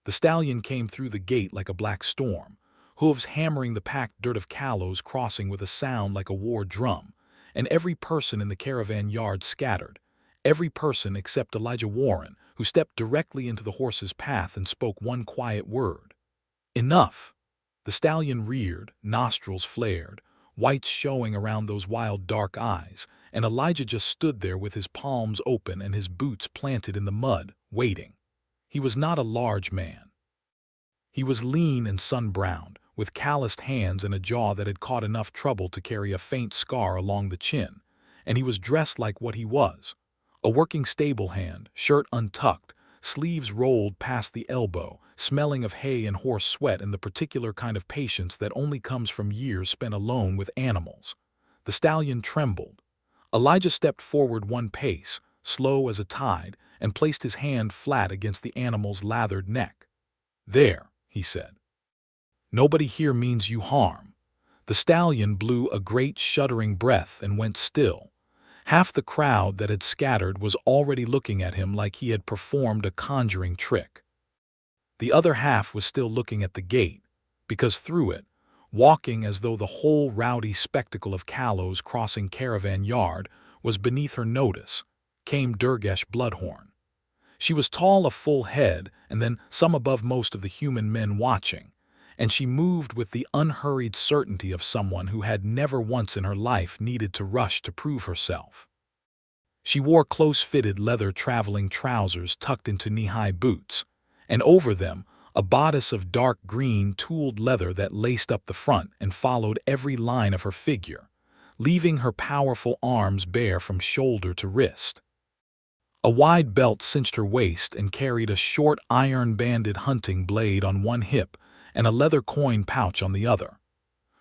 The stallion came through the gate like a black storm, hooves hammering the packed dirt of Callow's Crossing with a sound like a war drum, and every person in the caravan yard scattered, every person except Elijah Warren, who stepped directly into the horse's path and spoke one quiet word. Enough! The stallion reared, nostrils flared, whites showing around those wild dark eyes, and Elijah just stood there with his palms open and his boots planted in the mud, waiting. He was not a large man. He was lean and sun-browned, with calloused hands and a jaw that had caught enough trouble to carry a faint scar along the chin, and he was dressed like what he was, a working stablehand, shirt untucked, sleeves rolled past the elbow, smelling of hay and horse sweat and the particular kind of patience that only comes from years spent alone with animals. The stallion trembled. Elijah stepped forward one pace, slow as a tide, and placed his hand flat against the animal's lathered neck. "There," he said. "Nobody here means you harm." The stallion blew a great shuddering breath and went still. Half the crowd that had scattered was already looking at him like he had performed a conjuring trick. The other half was still looking at the gate, because through it, walking as though the whole rowdy spectacle of Callow's Crossing caravan yard was beneath her notice, came Durgash Bloodhorn. She was tall a full head and then some above most of the human men watching, and she moved with the unhurried certainty of someone who had never once in her life needed to rush to prove herself. She wore close-fitted leather traveling trousers tucked into knee-high boots, and over them a bodice of dark green tooled leather that laced up the front and followed every line of her figure, leaving her powerful arms bare from shoulder to wrist. A wide belt cinched her waist and carried a short iron-banded hunting blade on one hip and a leather coin pouch on the other.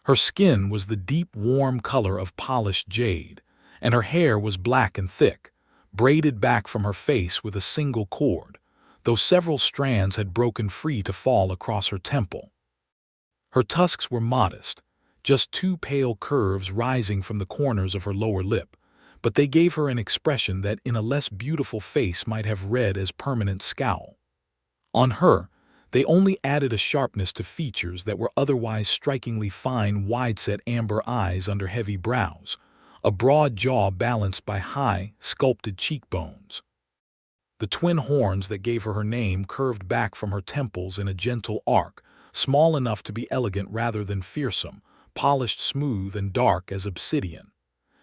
Her skin was the deep, warm color of polished jade, and her hair was black and thick, braided back from her face with a single cord, though several strands had broken free to fall across her temple. Her tusks were modest, just two pale curves rising from the corners of her lower lip, but they gave her an expression that in a less beautiful face might have read as permanent scowl. On her, they only added a sharpness to features that were otherwise strikingly fine, wide-set amber eyes under heavy brows, a broad jaw balanced by high, sculpted cheekbones. The twin horns that gave her name curved back from her temples in a gentle arc, small enough to be elegant rather than fearsome, polished smooth and dark as obsidian.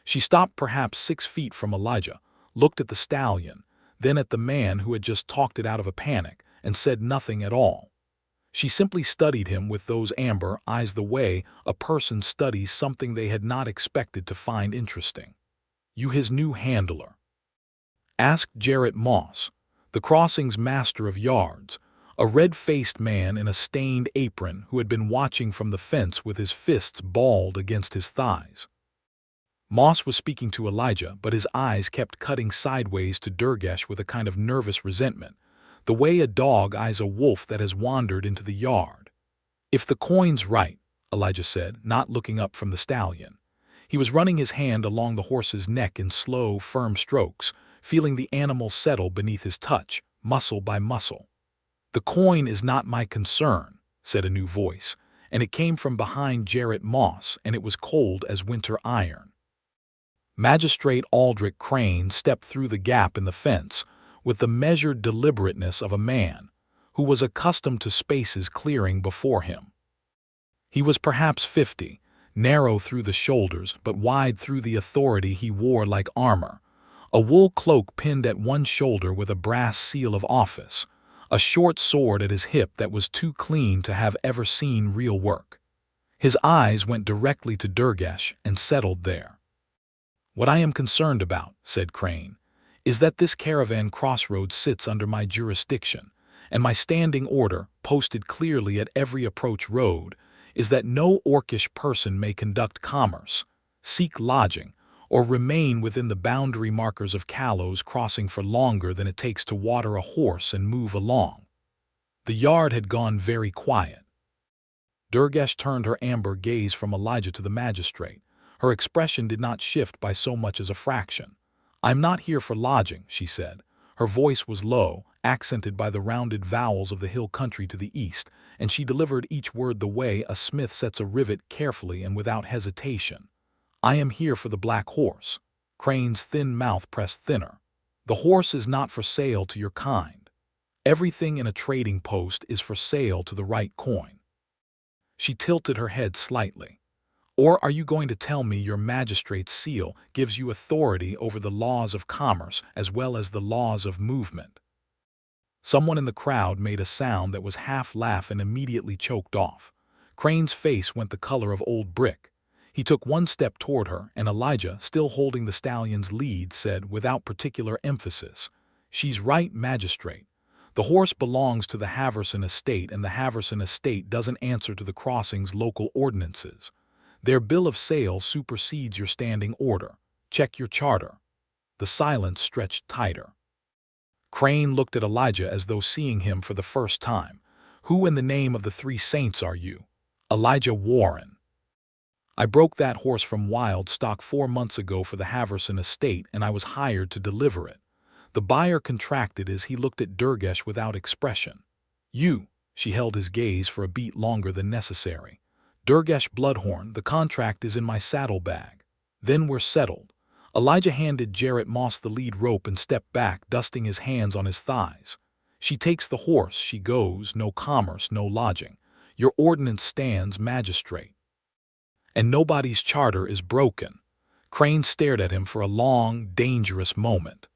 She stopped perhaps 6 feet from Elijah, looked at the stallion, then at the man who had just talked it out of a panic, and said nothing at all. She simply studied him with those amber eyes the way a person studies something they had not expected to find interesting. "You his new handler?" asked Jarrett Moss, the Crossing's master of yards, a red-faced man in a stained apron who had been watching from the fence with his fists balled against his thighs. Moss was speaking to Elijah, but his eyes kept cutting sideways to Durgash with a kind of nervous resentment, the way a dog eyes a wolf that has wandered into the yard. "If the coin's right," Elijah said, not looking up from the stallion. He was running his hand along the horse's neck in slow, firm strokes, feeling the animal settle beneath his touch, muscle by muscle. "The coin is not my concern," said a new voice, and it came from behind Jarrett Moss, and it was cold as winter iron. Magistrate Aldrich Crane stepped through the gap in the fence with the measured deliberateness of a man who was accustomed to spaces clearing before him. He was perhaps 50, narrow through the shoulders but wide through the authority he wore like armor, a wool cloak pinned at one shoulder with a brass seal of office, a short sword at his hip that was too clean to have ever seen real work. His eyes went directly to Durgash and settled there. "What I am concerned about," said Crane, "is that this caravan crossroads sits under my jurisdiction, and my standing order, posted clearly at every approach road, is that no orcish person may conduct commerce, seek lodging, or remain within the boundary markers of Callow's Crossing for longer than it takes to water a horse and move along." The yard had gone very quiet. Durgash turned her amber gaze from Elijah to the magistrate. Her expression did not shift by so much as a fraction. "I'm not here for lodging," she said. Her voice was low, accented by the rounded vowels of the hill country to the east, and she delivered each word the way a smith sets a rivet, carefully and without hesitation. "I am here for the black horse." Crane's thin mouth pressed thinner. "The horse is not for sale to your kind. Everything in a trading post is for sale to the right coin." She tilted her head slightly. "Or are you going to tell me your magistrate's seal gives you authority over the laws of commerce as well as the laws of movement?" Someone in the crowd made a sound that was half laugh and immediately choked off. Crane's face went the color of old brick. He took one step toward her, and Elijah, still holding the stallion's lead, said without particular emphasis, "She's right, magistrate. The horse belongs to the Haverson estate, and the Haverson estate doesn't answer to the crossing's local ordinances. Their bill of sale supersedes your standing order. Check your charter." The silence stretched tighter. Crane looked at Elijah as though seeing him for the first time. "Who in the name of the three saints are you?" "Elijah Warren. I broke that horse from wild stock 4 months ago for the Haverson estate, and I was hired to deliver it." The buyer contracted as he looked at Durgash without expression. "You." She held his gaze for a beat longer than necessary. "Durgash Bloodhorn, the contract is in my saddlebag." "Then we're settled." Elijah handed Jarrett Moss the lead rope and stepped back, dusting his hands on his thighs. "She takes the horse, she goes, no commerce, no lodging. Your ordinance stands, magistrate. And nobody's charter is broken." Crane stared at him for a long, dangerous moment.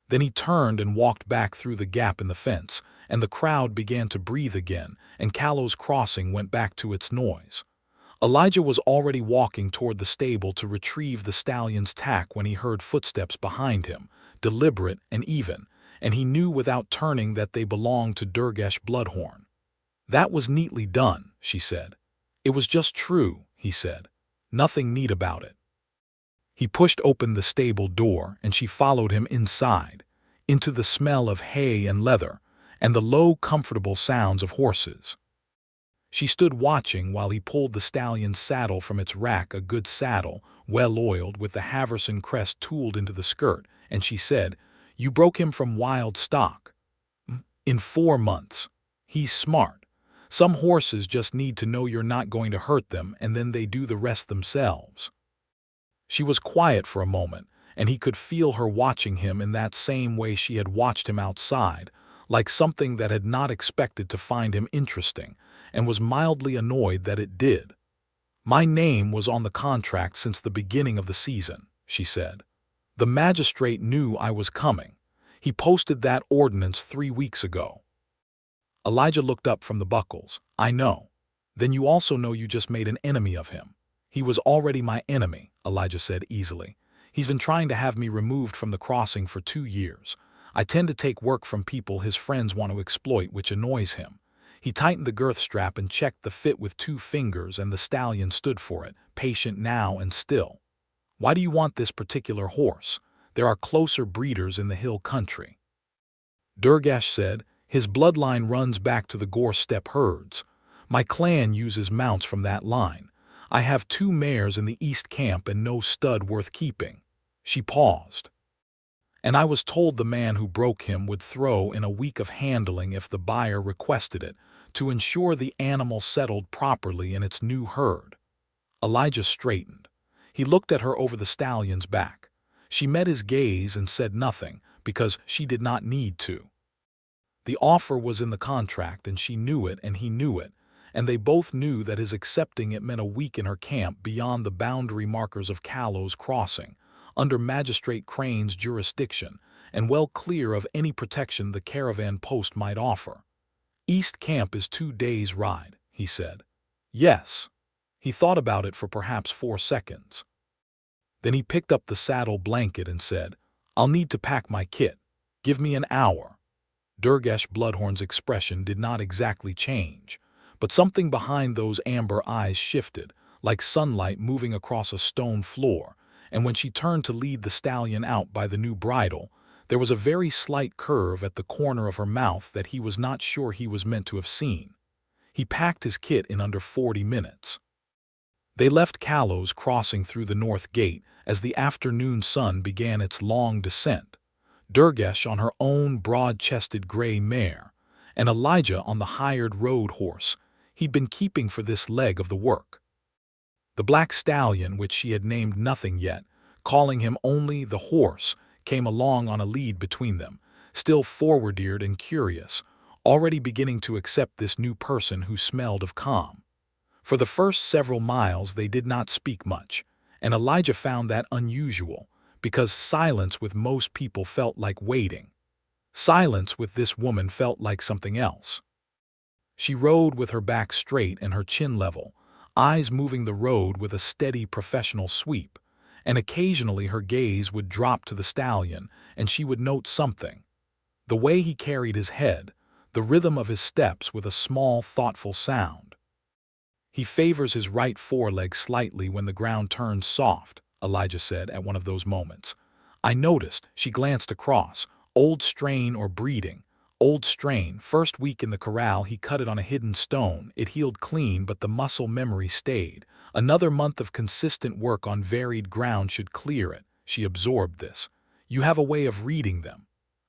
Then he turned and walked back through the gap in the fence, and the crowd began to breathe again, and Callow's Crossing went back to its noise. Elijah was already walking toward the stable to retrieve the stallion's tack when he heard footsteps behind him, deliberate and even, and he knew without turning that they belonged to Durgash Bloodhorn. "That was neatly done," she said. "It was just true," he said. "Nothing neat about it." He pushed open the stable door, and she followed him inside, into the smell of hay and leather, and the low, comfortable sounds of horses. She stood watching while he pulled the stallion's saddle from its rack, a good saddle, well-oiled, with the Haverson crest tooled into the skirt, and she said, "You broke him from wild stock." "In 4 months. He's smart. Some horses just need to know you're not going to hurt them, and then they do the rest themselves." She was quiet for a moment, and he could feel her watching him in that same way she had watched him outside, like something that had not expected to find him interesting, and was mildly annoyed that it did. "My name was on the contract since the beginning of the season," she said. "The magistrate knew I was coming. He posted that ordinance 3 weeks ago." Elijah looked up from the buckles. "I know. Then you also know you just made an enemy of him." "He was already my enemy," Elijah said easily. "He's been trying to have me removed from the crossing for 2 years. I tend to take work from people his friends want to exploit, which annoys him." He tightened the girth strap and checked the fit with 2 fingers, and the stallion stood for it, patient now and still. "Why do you want this particular horse? There are closer breeders in the hill country." Durgash said, "His bloodline runs back to the Gore Steppe herds. My clan uses mounts from that line. I have 2 mares in the East Camp and no stud worth keeping." She paused. "And I was told the man who broke him would throw in a week of handling if the buyer requested it, to ensure the animal settled properly in its new herd." Elijah straightened. He looked at her over the stallion's back. She met his gaze and said nothing, because she did not need to. The offer was in the contract, and she knew it and he knew it, and they both knew that his accepting it meant a week in her camp beyond the boundary markers of Callow's Crossing, under Magistrate Crane's jurisdiction, and well clear of any protection the caravan post might offer. "East Camp is 2 days' ride," he said. "Yes." He thought about it for perhaps 4 seconds. Then he picked up the saddle blanket and said, "I'll need to pack my kit. Give me an hour." Durgash Bloodhorn's expression did not exactly change, but something behind those amber eyes shifted, like sunlight moving across a stone floor, and when she turned to lead the stallion out by the new bridle, there was a very slight curve at the corner of her mouth that he was not sure he was meant to have seen. He packed his kit in under 40 minutes. They left Callow's Crossing through the north gate as the afternoon sun began its long descent. Durgash on her own broad-chested gray mare, and Elijah on the hired road horse he'd been keeping for this leg of the work. The black stallion, which she had named Nothing yet, calling him only the horse, came along on a lead between them, still forward-eared and curious, already beginning to accept this new person who smelled of calm. For the first several miles they did not speak much, and Elijah found that unusual, because silence with most people felt like waiting. Silence with this woman felt like something else. She rode with her back straight and her chin level, eyes moving the road with a steady professional sweep, and occasionally her gaze would drop to the stallion and she would note something. The way he carried his head, the rhythm of his steps with a small, thoughtful sound. "He favors his right foreleg slightly when the ground turns soft," Elijah said at one of those moments. "I noticed," she glanced across, "old strain or breeding. Old strain, first week in the corral he cut it on a hidden stone. It healed clean, but the muscle memory stayed. Another month of consistent work on varied ground should clear it." She absorbed this. "You have a way of reading them.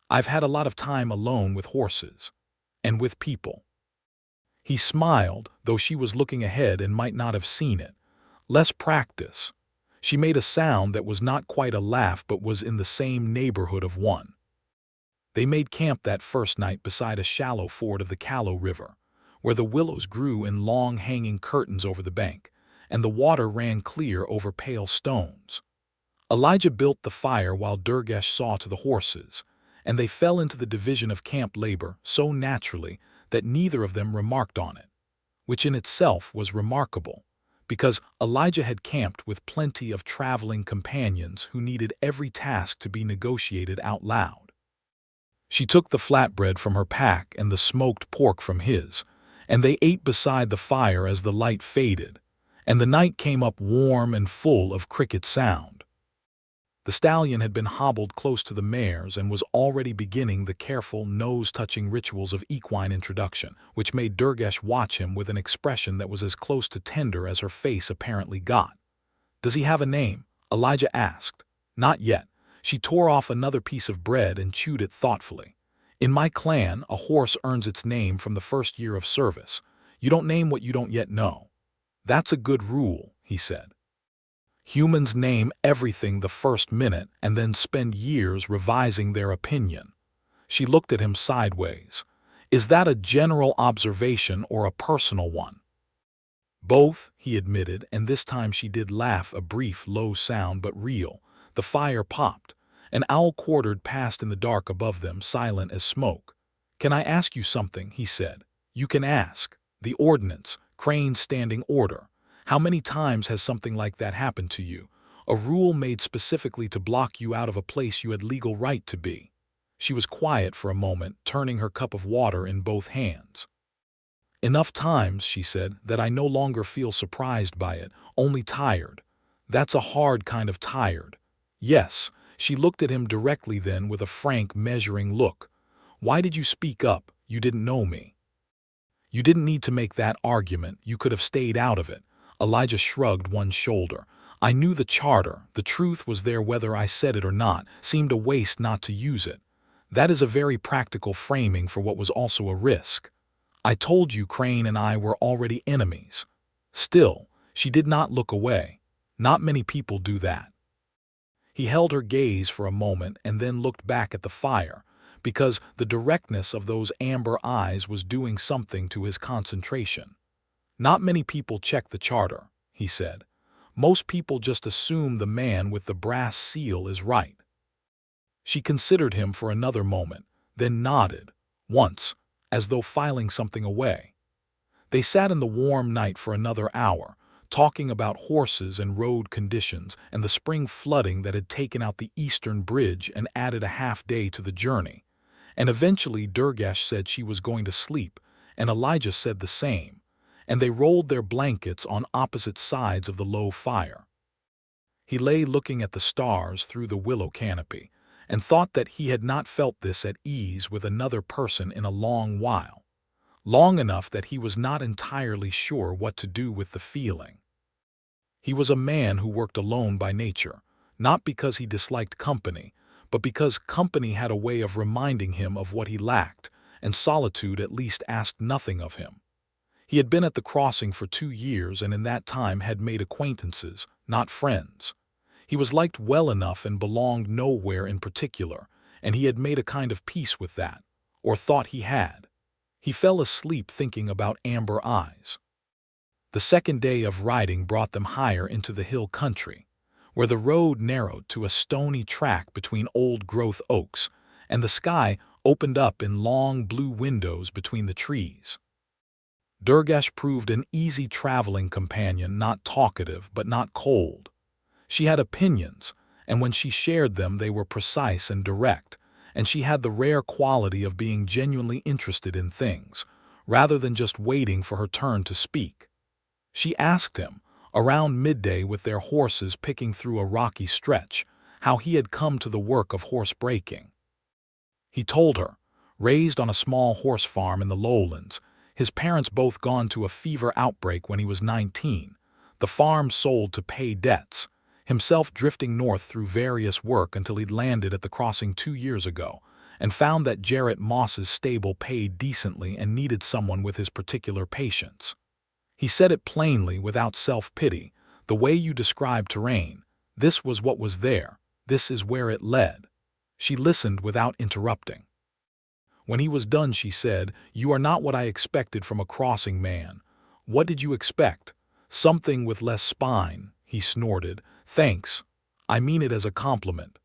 I've had a lot of time alone with horses. And with people." He smiled, though she was looking ahead and might not have seen it. "Less practice." She made a sound that was not quite a laugh but was in the same neighborhood of one. They made camp that first night beside a shallow ford of the Callow River, where the willows grew in long hanging curtains over the bank, and the water ran clear over pale stones. Elijah built the fire while Durgash saw to the horses, and they fell into the division of camp labor so naturally that neither of them remarked on it, which in itself was remarkable, because Elijah had camped with plenty of traveling companions who needed every task to be negotiated out loud. She took the flatbread from her pack and the smoked pork from his, and they ate beside the fire as the light faded, and the night came up warm and full of cricket sound. The stallion had been hobbled close to the mares and was already beginning the careful, nose-touching rituals of equine introduction, which made Durgash watch him with an expression that was as close to tender as her face apparently got. "Does he have a name?" Elijah asked. "Not yet." She tore off another piece of bread and chewed it thoughtfully. "In my clan, a horse earns its name from the first year of service. You don't name what you don't yet know." "That's a good rule," he said. "Humans name everything the first minute and then spend years revising their opinion." She looked at him sideways. "Is that a general observation or a personal one?" "Both," he admitted, and this time she did laugh, a brief, low sound but real. The fire popped. An owl quartered past in the dark above them, silent as smoke. "Can I ask you something?" he said. "You can ask." "The ordinance, Crane's standing order. How many times has something like that happened to you? A rule made specifically to block you out of a place you had legal right to be." She was quiet for a moment, turning her cup of water in both hands. "Enough times," she said, "that I no longer feel surprised by it, only tired." "That's a hard kind of tired." "Yes." She looked at him directly then with a frank, measuring look. "Why did you speak up? You didn't know me." "You didn't need to make that argument. You could have stayed out of it." Elijah shrugged one shoulder. "I knew the charter. The truth was there whether I said it or not. Seemed a waste not to use it. That is a very practical framing for what was also a risk. I told you Crane and I were already enemies." Still, she did not look away. Not many people do that. He held her gaze for a moment and then looked back at the fire, because the directness of those amber eyes was doing something to his concentration. "Not many people check the charter," he said. "Most people just assume the man with the brass seal is right." She considered him for another moment, then nodded, once, as though filing something away. They sat in the warm night for another hour, talking about horses and road conditions and the spring flooding that had taken out the eastern bridge and added a half-day to the journey. And eventually Durgash said she was going to sleep, and Elijah said the same, and they rolled their blankets on opposite sides of the low fire. He lay looking at the stars through the willow canopy, and thought that he had not felt this at ease with another person in a long while. Long enough that he was not entirely sure what to do with the feeling. He was a man who worked alone by nature, not because he disliked company, but because company had a way of reminding him of what he lacked, and solitude at least asked nothing of him. He had been at the crossing for 2 years and in that time had made acquaintances, not friends. He was liked well enough and belonged nowhere in particular, and he had made a kind of peace with that, or thought he had. He fell asleep thinking about Amber Eyes. The second day of riding brought them higher into the hill country, where the road narrowed to a stony track between old-growth oaks, and the sky opened up in long blue windows between the trees. Durgash proved an easy traveling companion, not talkative but not cold. She had opinions, and when she shared them they were precise and direct, and she had the rare quality of being genuinely interested in things, rather than just waiting for her turn to speak. She asked him, around midday with their horses picking through a rocky stretch, how he had come to the work of horse breaking. He told her, raised on a small horse farm in the lowlands, his parents both gone to a fever outbreak when he was 19, the farm sold to pay debts, himself drifting north through various work until he'd landed at the crossing 2 years ago, and found that Jarrett Moss's stable paid decently and needed someone with his particular patience. He said it plainly, without self-pity, the way you describe terrain. This was what was there, this is where it led. She listened without interrupting. When he was done she said, "You are not what I expected from a crossing man." "What did you expect?" "Something with less spine," he snorted. "Thanks. I mean it as a compliment."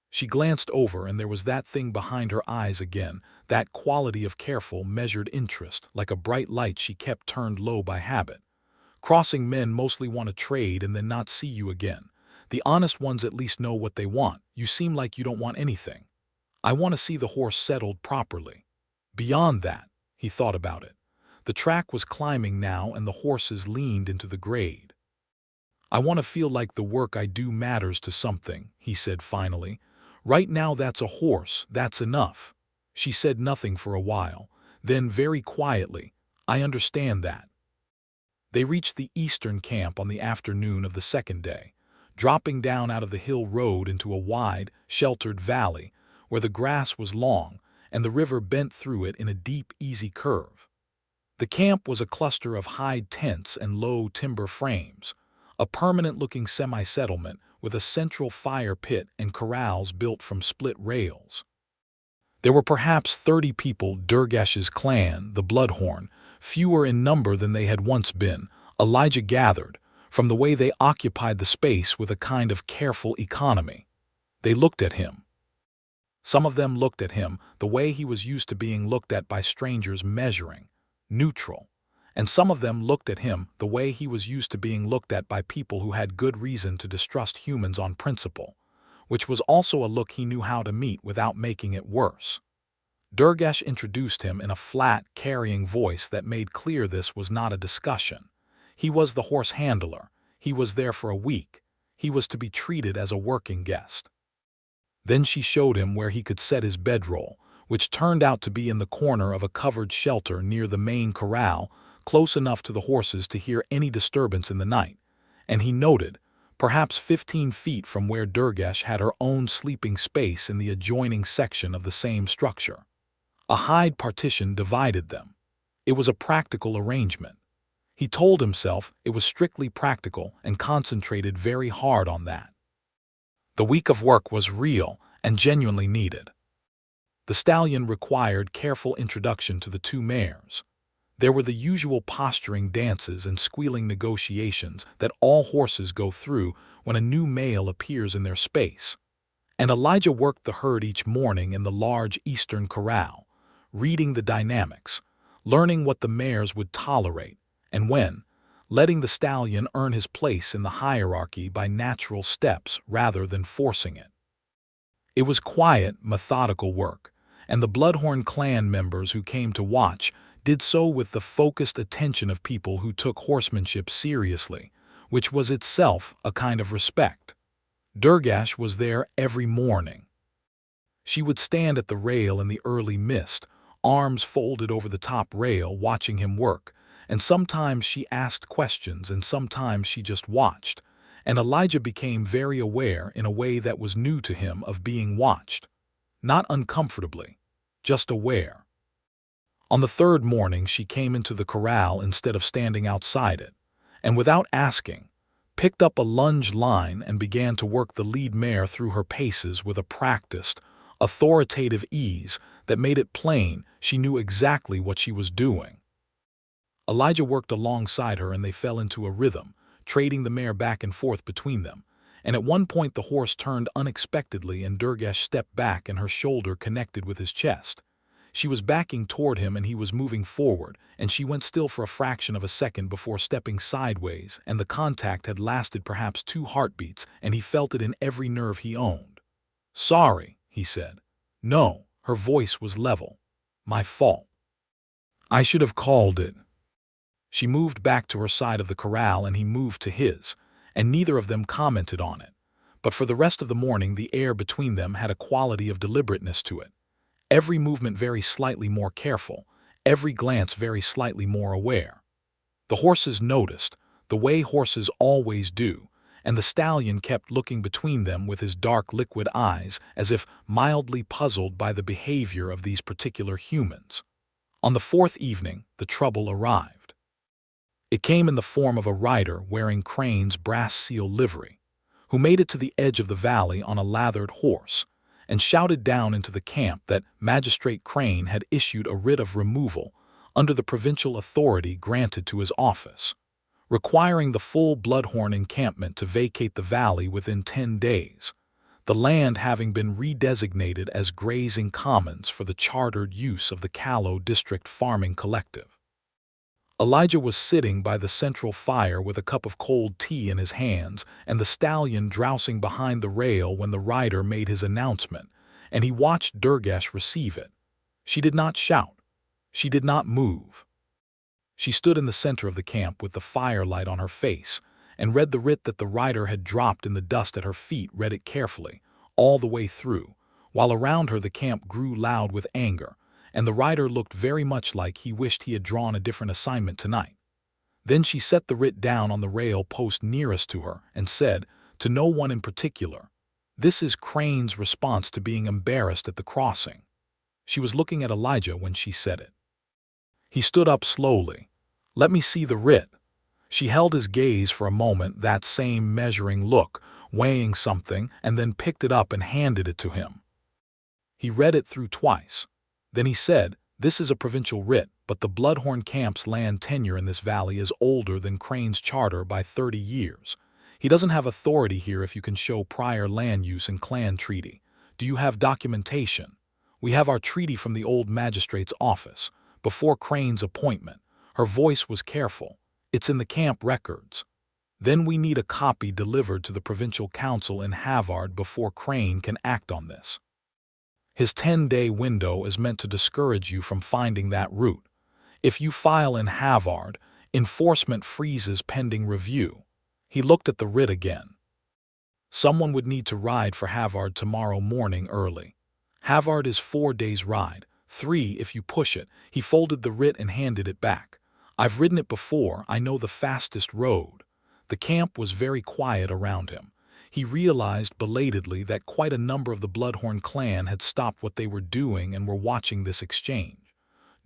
She glanced over and there was that thing behind her eyes again, that quality of careful, measured interest, like a bright light she kept turned low by habit. Crossing men mostly want to trade and then not see you again. The honest ones at least know what they want. You seem like you don't want anything. I want to see the horse settled properly. Beyond that, he thought about it. The track was climbing now and the horses leaned into the grade. I want to feel like the work I do matters to something, he said finally. Right now that's a horse, that's enough. She said nothing for a while, then very quietly, I understand that. They reached the eastern camp on the afternoon of the second day, dropping down out of the hill road into a wide, sheltered valley, where the grass was long and the river bent through it in a deep, easy curve. The camp was a cluster of hide tents and low timber frames, a permanent-looking semi-settlement with a central fire pit and corrals built from split rails. There were perhaps 30 people, Durgash's clan, the Bloodhorn, fewer in number than they had once been, Elijah gathered, from the way they occupied the space with a kind of careful economy. They looked at him. Some of them looked at him the way he was used to being looked at by strangers, measuring, neutral, and some of them looked at him the way he was used to being looked at by people who had good reason to distrust humans on principle, which was also a look he knew how to meet without making it worse. Durgash introduced him in a flat, carrying voice that made clear this was not a discussion. He was the horse handler. He was there for a week. He was to be treated as a working guest. Then she showed him where he could set his bedroll, which turned out to be in the corner of a covered shelter near the main corral, close enough to the horses to hear any disturbance in the night, and he noted, perhaps 15 feet from where Durgash had her own sleeping space in the adjoining section of the same structure. A hide partition divided them. It was a practical arrangement. He told himself it was strictly practical and concentrated very hard on that. The week of work was real and genuinely needed. The stallion required careful introduction to the two mares. There were the usual posturing dances and squealing negotiations that all horses go through when a new male appears in their space. And Elijah worked the herd each morning in the large eastern corral, reading the dynamics, learning what the mares would tolerate, and when, letting the stallion earn his place in the hierarchy by natural steps rather than forcing it. It was quiet, methodical work, and the Bloodhorn clan members who came to watch did so with the focused attention of people who took horsemanship seriously, which was itself a kind of respect. Durgash was there every morning. She would stand at the rail in the early mist, arms folded over the top rail, watching him work, and sometimes she asked questions and sometimes she just watched, and Elijah became very aware in a way that was new to him of being watched. Not uncomfortably, just aware. On the third morning she came into the corral instead of standing outside it, and without asking, picked up a lunge line and began to work the lead mare through her paces with a practiced, authoritative ease that made it plain she knew exactly what she was doing. Elijah worked alongside her and they fell into a rhythm, trading the mare back and forth between them, and at one point the horse turned unexpectedly and Durgash stepped back and her shoulder connected with his chest. She was backing toward him and he was moving forward, and she went still for a fraction of a second before stepping sideways, and the contact had lasted perhaps 2 heartbeats, and he felt it in every nerve he owned. "Sorry," he said. "No," her voice was level. "My fault. I should have called it." She moved back to her side of the corral and he moved to his, and neither of them commented on it. But for the rest of the morning the air between them had a quality of deliberateness to it. Every movement very slightly more careful, every glance very slightly more aware. The horses noticed, the way horses always do, and the stallion kept looking between them with his dark liquid eyes as if mildly puzzled by the behavior of these particular humans. On the fourth evening, the trouble arrived. It came in the form of a rider wearing Crane's brass seal livery, who made it to the edge of the valley on a lathered horse, and shouted down into the camp that Magistrate Crane had issued a writ of removal under the provincial authority granted to his office, requiring the full Bloodhorn encampment to vacate the valley within 10 days, the land having been redesignated as grazing commons for the chartered use of the Callow District Farming Collective. Elijah was sitting by the central fire with a cup of cold tea in his hands and the stallion drowsing behind the rail when the rider made his announcement, and he watched Durgash receive it. She did not shout. She did not move. She stood in the center of the camp with the firelight on her face and read the writ that the rider had dropped in the dust at her feet, read it carefully, all the way through, while around her the camp grew loud with anger, and the rider looked very much like he wished he had drawn a different assignment tonight. Then she set the writ down on the rail post nearest to her and said, to no one in particular, "This is Crane's response to being embarrassed at the crossing." She was looking at Elijah when she said it. He stood up slowly. "Let me see the writ." She held his gaze for a moment, that same measuring look, weighing something, and then picked it up and handed it to him. He read it through twice. Then he said, "This is a provincial writ, but the Bloodhorn camp's land tenure in this valley is older than Crane's charter by 30 years. He doesn't have authority here if you can show prior land use and clan treaty. Do you have documentation? We have our treaty from the old magistrate's office, before Crane's appointment." Her voice was careful. "It's in the camp records. Then we need a copy delivered to the provincial council in Havard before Crane can act on this. His 10-day window is meant to discourage you from finding that route. If you file in Havard, enforcement freezes pending review." He looked at the writ again. "Someone would need to ride for Havard tomorrow morning early. Havard is 4 days' ride, 3 if you push it." He folded the writ and handed it back. "I've ridden it before, I know the fastest road." The camp was very quiet around him. He realized belatedly that quite a number of the Bloodhorn clan had stopped what they were doing and were watching this exchange.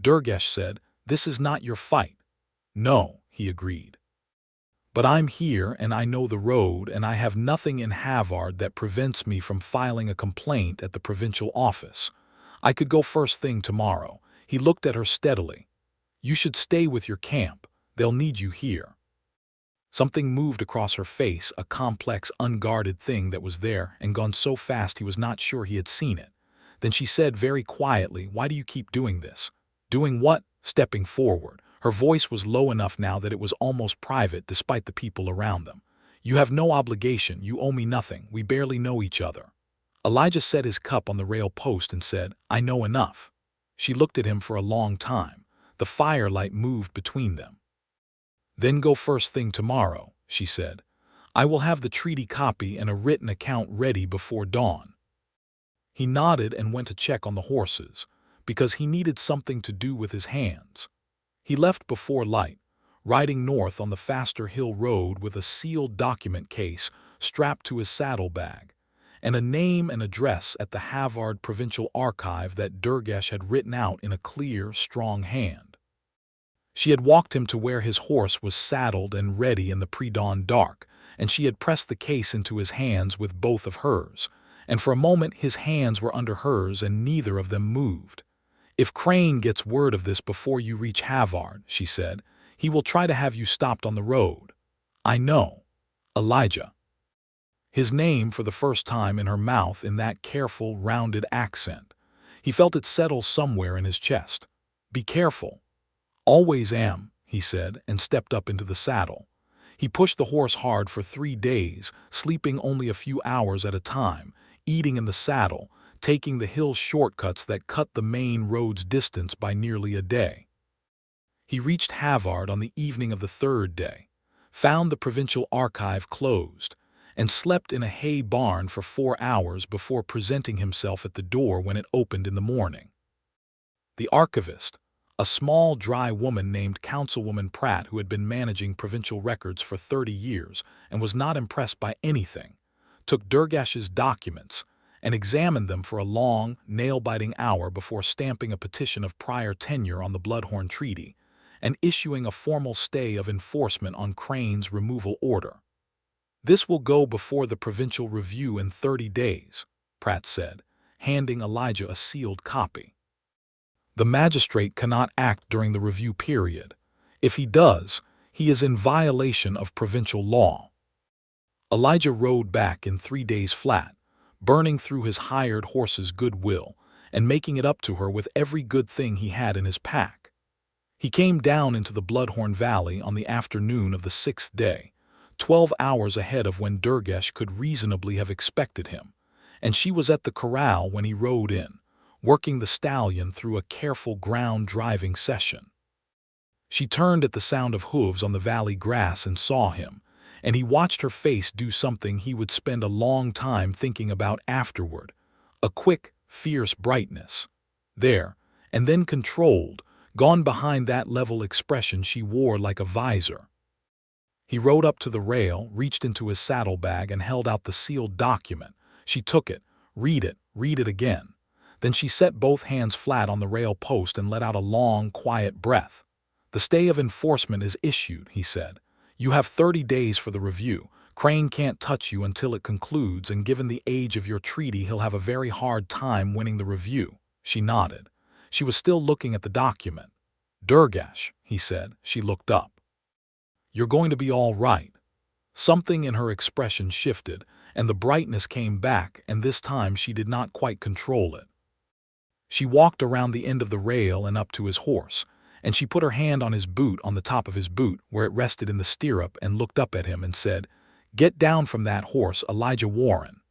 Durgash said, "This is not your fight." "No," he agreed. "But I'm here and I know the road and I have nothing in Havard that prevents me from filing a complaint at the provincial office. I could go first thing tomorrow." He looked at her steadily. "You should stay with your camp. They'll need you here." Something moved across her face, a complex, unguarded thing that was there and gone so fast he was not sure he had seen it. Then she said very quietly, "Why do you keep doing this?" "Doing what?" Stepping forward. Her voice was low enough now that it was almost private despite the people around them. "You have no obligation, you owe me nothing, we barely know each other." Elijah set his cup on the rail post and said, "I know enough." She looked at him for a long time. The firelight moved between them. "Then go first thing tomorrow," she said. "I will have the treaty copy and a written account ready before dawn." He nodded and went to check on the horses, because he needed something to do with his hands. He left before light, riding north on the faster hill road with a sealed document case strapped to his saddlebag, and a name and address at the Havard Provincial Archive that Durgash had written out in a clear, strong hand. She had walked him to where his horse was saddled and ready in the pre-dawn dark, and she had pressed the case into his hands with both of hers, and for a moment his hands were under hers and neither of them moved. "If Crane gets word of this before you reach Havard," she said, "he will try to have you stopped on the road. I know. Elijah." His name for the first time in her mouth in that careful, rounded accent. He felt it settle somewhere in his chest. "Be careful." "Always am," he said, and stepped up into the saddle. He pushed the horse hard for 3 days, sleeping only a few hours at a time, eating in the saddle, taking the hill shortcuts that cut the main road's distance by nearly a day. He reached Havard on the evening of the 3rd day, found the provincial archive closed, and slept in a hay barn for 4 hours before presenting himself at the door when it opened in the morning. The archivist, a small, dry woman named Councilwoman Pratt, who had been managing provincial records for 30 years and was not impressed by anything, took Durgash's documents and examined them for a long, nail-biting hour before stamping a petition of prior tenure on the Bloodhorn Treaty and issuing a formal stay of enforcement on Crane's removal order. "This will go before the provincial review in 30 days, Pratt said, handing Elijah a sealed copy. "The magistrate cannot act during the review period. If he does, he is in violation of provincial law." Elijah rode back in 3 days flat, burning through his hired horse's goodwill and making it up to her with every good thing he had in his pack. He came down into the Bloodhorn Valley on the afternoon of the 6th day, 12 hours ahead of when Durgash could reasonably have expected him, and she was at the corral when he rode in, working the stallion through a careful ground-driving session. She turned at the sound of hooves on the valley grass and saw him, and he watched her face do something he would spend a long time thinking about afterward, a quick, fierce brightness. There, and then controlled, gone behind that level expression she wore like a visor. He rode up to the rail, reached into his saddlebag, and held out the sealed document. She took it, read it again. Then she set both hands flat on the rail post and let out a long, quiet breath. "The stay of enforcement is issued," he said. "You have 30 days for the review. Crane can't touch you until it concludes, and given the age of your treaty, he'll have a very hard time winning the review." She nodded. She was still looking at the document. "Durgash," he said. She looked up. "You're going to be all right." Something in her expression shifted, and the brightness came back, and this time she did not quite control it. She walked around the end of the rail and up to his horse, and she put her hand on his boot, on the top of his boot, where it rested in the stirrup, and looked up at him and said, "Get down from that horse, Elijah Warren."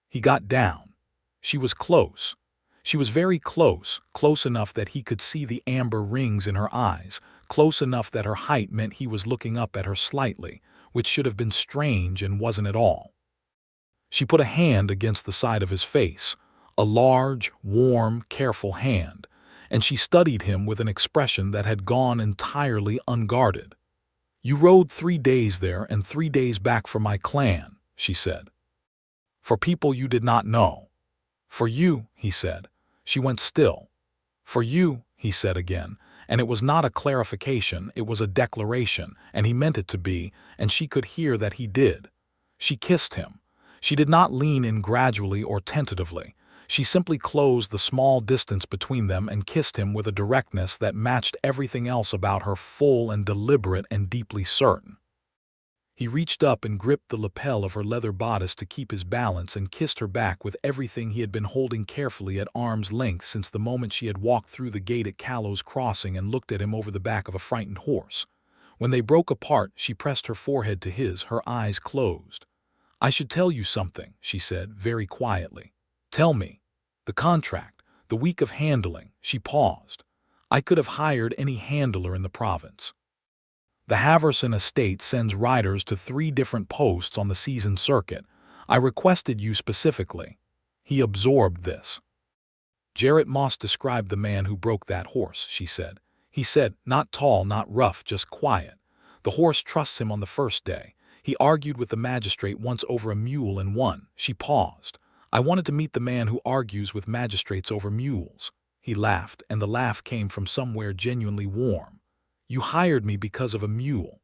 He got down. She was close. She was very close, close enough that he could see the amber rings in her eyes, close enough that her height meant he was looking up at her slightly, which should have been strange and wasn't at all. She put a hand against the side of his face, a large, warm, careful hand, and she studied him with an expression that had gone entirely unguarded. "You rode 3 days there and 3 days back for my clan," she said. "For people you did not know." "For you," he said. She went still. "For you," he said again, and it was not a clarification, it was a declaration, and he meant it to be, and she could hear that he did. She kissed him. She did not lean in gradually or tentatively. She simply closed the small distance between them and kissed him with a directness that matched everything else about her, full and deliberate and deeply certain. He reached up and gripped the lapel of her leather bodice to keep his balance and kissed her back with everything he had been holding carefully at arm's length since the moment she had walked through the gate at Callow's Crossing and looked at him over the back of a frightened horse. When they broke apart, she pressed her forehead to his, her eyes closed. "I should tell you something," she said, very quietly. "Tell me. The contract, the week of handling." She paused. "I could have hired any handler in the province. The Haverson estate sends riders to 3 different posts on the season circuit. I requested you specifically." He absorbed this. "Jarrett Moss described the man who broke that horse," she said. "He said, not tall, not rough, just quiet. The horse trusts him on the first day. He argued with the magistrate once over a mule and won. She paused. I wanted to meet the man who argues with magistrates over mules. He laughed, and the laugh came from somewhere genuinely warm. You hired me because of a mule.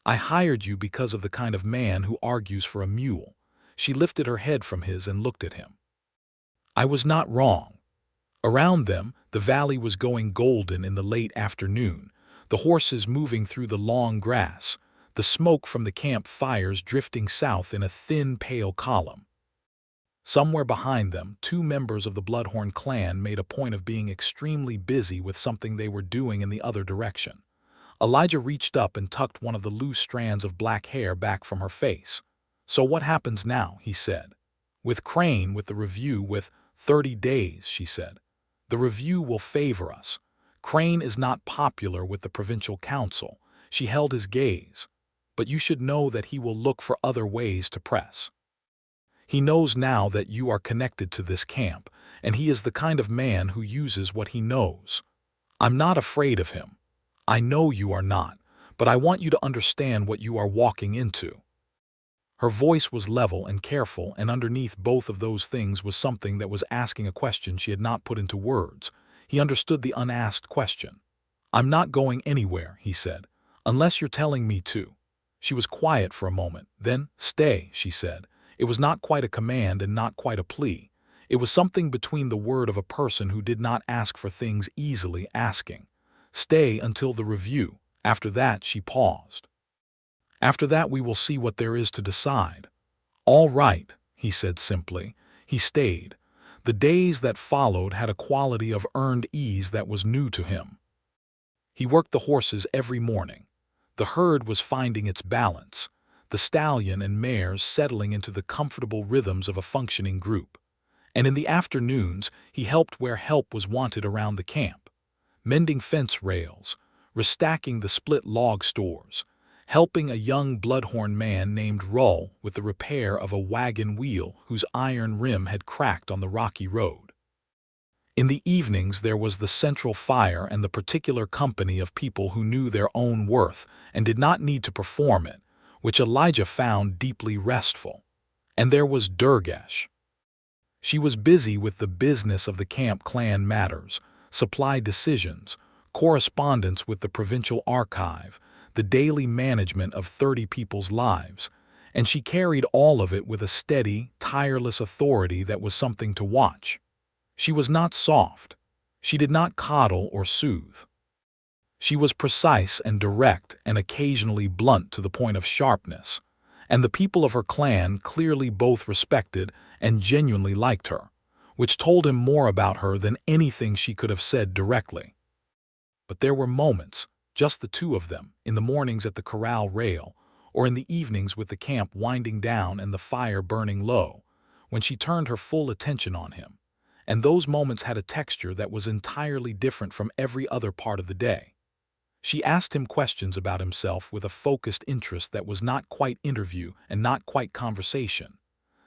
I hired you because of the kind of man who argues for a mule. She lifted her head from his and looked at him. I was not wrong. Around them, the valley was going golden in the late afternoon, the horses moving through the long grass, the smoke from the camp fires drifting south in a thin, pale column. Somewhere behind them, two members of the Bloodhorn clan made a point of being extremely busy with something they were doing in the other direction. Elijah reached up and tucked one of the loose strands of black hair back from her face. So what happens now, he said. With Crane, with the review, with 30 days, she said. The review will favor us. Crane is not popular with the provincial council. She held his gaze. But you should know that he will look for other ways to press. He knows now that you are connected to this camp, and he is the kind of man who uses what he knows. I'm not afraid of him. I know you are not, but I want you to understand what you are walking into. Her voice was level and careful, and underneath both of those things was something that was asking a question she had not put into words. He understood the unasked question. I'm not going anywhere, he said, unless you're telling me to. She was quiet for a moment. Then, stay, she said. It was not quite a command and not quite a plea. It was something between the word of a person who did not ask for things easily asking. Stay until the review. After that, she paused. After that, we will see what there is to decide. All right, he said simply. He stayed. The days that followed had a quality of earned ease that was new to him. He worked the horses every morning. The herd was finding its balance, the stallion and mares settling into the comfortable rhythms of a functioning group. And in the afternoons, he helped where help was wanted around the camp, mending fence rails, restacking the split log stores, helping a young Bloodhorn man named Rull with the repair of a wagon wheel whose iron rim had cracked on the rocky road. In the evenings there was the central fire and the particular company of people who knew their own worth and did not need to perform it, which Elijah found deeply restful. And there was Durgash. She was busy with the business of the camp clan matters, supply decisions, correspondence with the provincial archive, the daily management of 30 people's lives, and she carried all of it with a steady, tireless authority that was something to watch. She was not soft. She did not coddle or soothe. She was precise and direct and occasionally blunt to the point of sharpness, and the people of her clan clearly both respected and genuinely liked her, which told him more about her than anything she could have said directly. But there were moments, just the two of them, in the mornings at the corral rail, or in the evenings with the camp winding down and the fire burning low, when she turned her full attention on him, and those moments had a texture that was entirely different from every other part of the day. She asked him questions about himself with a focused interest that was not quite interview and not quite conversation,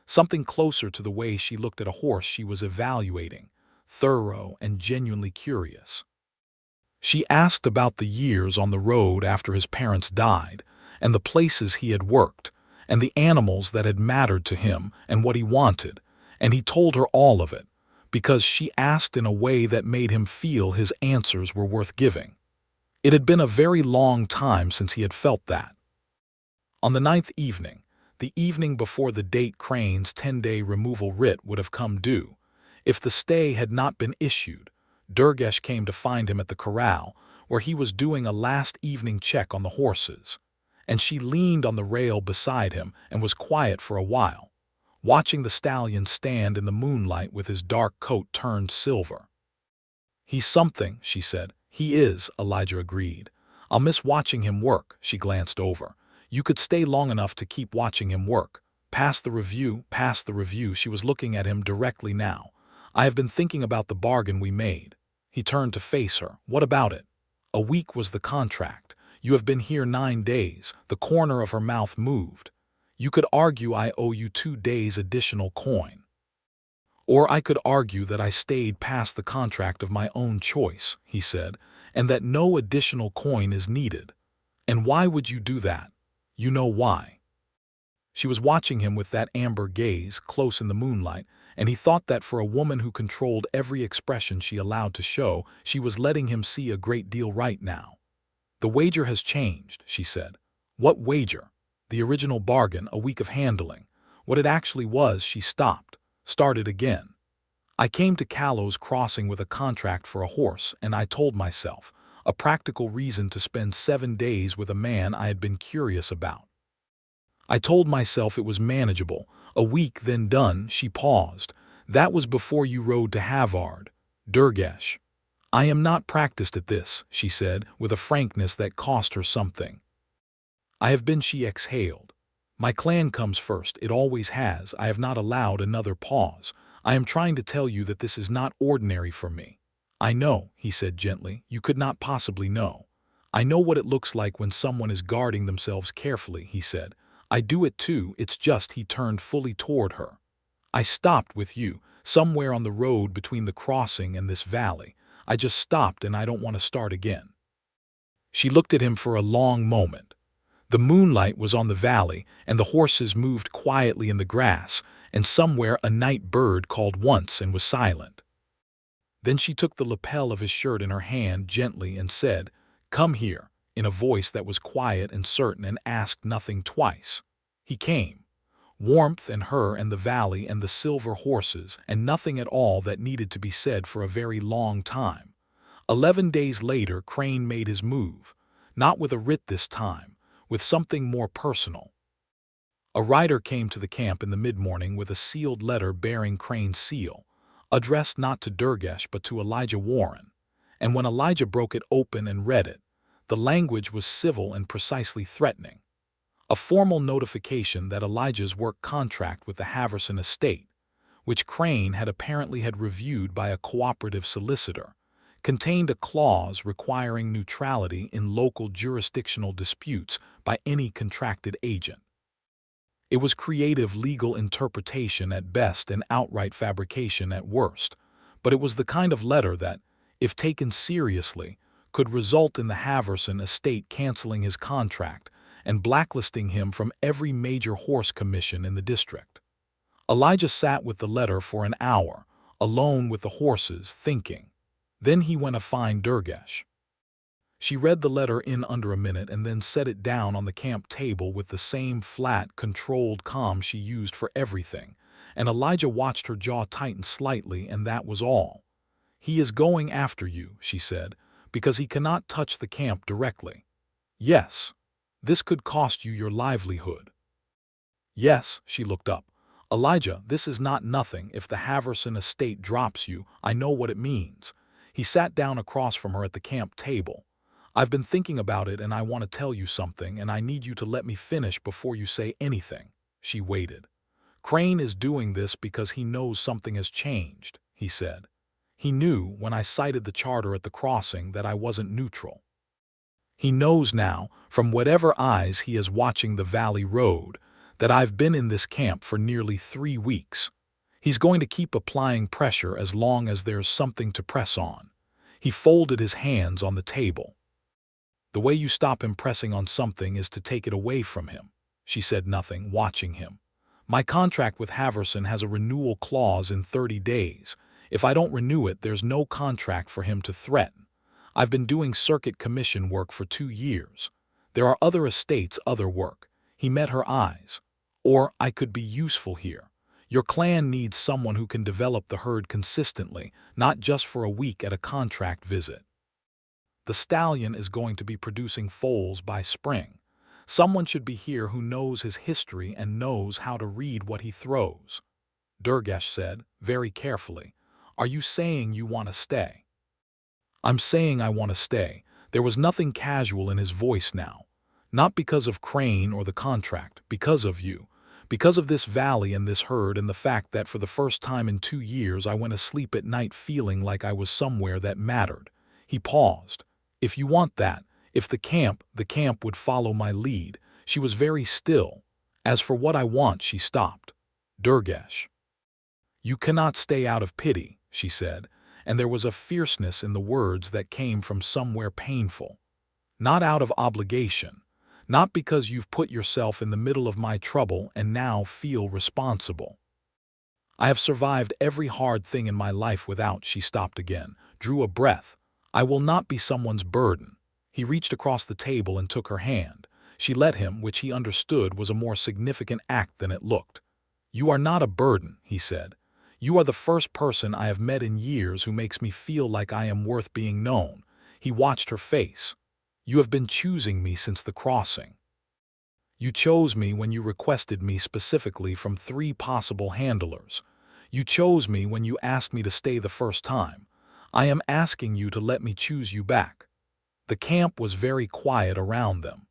something closer to the way she looked at a horse she was evaluating, thorough and genuinely curious. She asked about the years on the road after his parents died, and the places he had worked, and the animals that had mattered to him and what he wanted, and he told her all of it, because she asked in a way that made him feel his answers were worth giving. It had been a very long time since he had felt that. On the 9th evening, the evening before the date Crane's 10-day removal writ would have come due, if the stay had not been issued, Durgash came to find him at the corral, where he was doing a last evening check on the horses, and she leaned on the rail beside him and was quiet for a while, watching the stallion stand in the moonlight with his dark coat turned silver. He's something, she said. He is, Elijah agreed. I'll miss watching him work, she glanced over. You could stay long enough to keep watching him work. Past the review, she was looking at him directly now. I have been thinking about the bargain we made. He turned to face her. What about it? A week was the contract. You have been here 9 days. The corner of her mouth moved. You could argue I owe you 2 days additional coin. Or I could argue that I stayed past the contract of my own choice, he said, and that no additional coin is needed. And why would you do that? You know why. She was watching him with that amber gaze, close in the moonlight, and he thought that for a woman who controlled every expression she allowed to show, she was letting him see a great deal right now. The wager has changed, she said. What wager? The original bargain, a week of handling. What it actually was, she stopped, started again. I came to Callow's Crossing with a contract for a horse, and I told myself, a practical reason to spend 7 days with a man I had been curious about. I told myself it was manageable. A week, then done. She paused. That was before you rode to Havard. Durgash. I am not practiced at this, she said, with a frankness that cost her something. I have been, she exhaled. My clan comes first, it always has. I have not allowed another pause. I am trying to tell you that this is not ordinary for me. I know, he said gently, you could not possibly know. I know what it looks like when someone is guarding themselves carefully, he said. I do it too, it's just he turned fully toward her. I stopped with you, somewhere on the road between the crossing and this valley. I just stopped and I don't want to start again. She looked at him for a long moment. The moonlight was on the valley, and the horses moved quietly in the grass, and somewhere a night bird called once and was silent. Then she took the lapel of his shirt in her hand gently and said, "Come here," in a voice that was quiet and certain, and asked nothing twice. He came. Warmth and her and the valley and the silver horses, and nothing at all that needed to be said for a very long time. 11 days later, Crane made his move, not with a writ this time, with something more personal. A rider came to the camp in the mid-morning with a sealed letter bearing Crane's seal, addressed not to Durgash but to Elijah Warren, and when Elijah broke it open and read it, the language was civil and precisely threatening. A formal notification that Elijah's work contract with the Haverson estate, which Crane had apparently had reviewed by a cooperative solicitor, contained a clause requiring neutrality in local jurisdictional disputes by any contracted agent. It was creative legal interpretation at best and outright fabrication at worst, but it was the kind of letter that, if taken seriously, could result in the Haverson estate canceling his contract and blacklisting him from every major horse commission in the district. Elijah sat with the letter for an hour, alone with the horses, thinking. Then he went to find Durgash. She read the letter in under a minute and then set it down on the camp table with the same flat, controlled calm she used for everything, and Elijah watched her jaw tighten slightly, and that was all. "He is going after you," she said, "because he cannot touch the camp directly." "Yes. This could cost you your livelihood." "Yes," she looked up. "Elijah, this is not nothing. If the Haverson estate drops you, I know what it means." He sat down across from her at the camp table. "I've been thinking about it and I want to tell you something, and I need you to let me finish before you say anything." She waited. "Crane is doing this because he knows something has changed," he said. "He knew when I cited the charter at the crossing that I wasn't neutral. He knows now, from whatever eyes he is watching the valley road, that I've been in this camp for nearly 3 weeks. He's going to keep applying pressure as long as there's something to press on." He folded his hands on the table. "The way you stop him pressing on something is to take it away from him." She said nothing, watching him. "My contract with Haverson has a renewal clause in 30 days. If I don't renew it, there's no contract for him to threaten. I've been doing circuit commission work for 2 years. There are other estates, other work." He met her eyes. "Or I could be useful here. Your clan needs someone who can develop the herd consistently, not just for a week at a contract visit. The stallion is going to be producing foals by spring. Someone should be here who knows his history and knows how to read what he throws." Durgash said, very carefully, "Are you saying you want to stay?" "I'm saying I want to stay." There was nothing casual in his voice now. "Not because of Crane or the contract, because of you. Because of this valley and this herd and the fact that for the first time in 2 years I went to sleep at night feeling like I was somewhere that mattered." He paused. "If you want that, if the camp would follow my lead." She was very still. "As for what I want," she stopped. "Durgash, you cannot stay out of pity," she said, and there was a fierceness in the words that came from somewhere painful. not out of obligation, not because you've put yourself in the middle of my trouble and now feel responsible. I have survived every hard thing in my life without. She stopped again, drew a breath. I will not be someone's burden. He reached across the table and took her hand. She let him, which he understood was a more significant act than it looked. You are not a burden, he said. You are the first person I have met in years who makes me feel like I am worth being known. He watched her face. You have been choosing me since the crossing. You chose me when you requested me specifically from 3 possible handlers. You chose me when you asked me to stay the first time. I am asking you to let me choose you back. The camp was very quiet around them.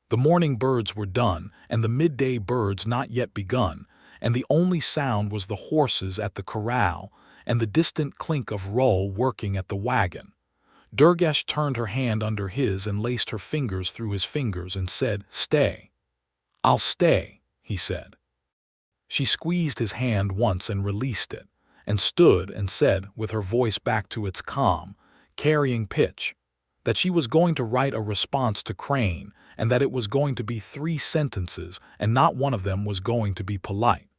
The morning birds were done, and the midday birds not yet begun, and the only sound was the horses at the corral and the distant clink of roll working at the wagon. Durgash turned her hand under his and laced her fingers through his fingers and said, "Stay." "I'll stay," he said. She squeezed his hand once and released it, and stood and said, with her voice back to its calm, carrying pitch, that she was going to write a response to Crane, and that it was going to be 3 sentences, and not one of them was going to be polite.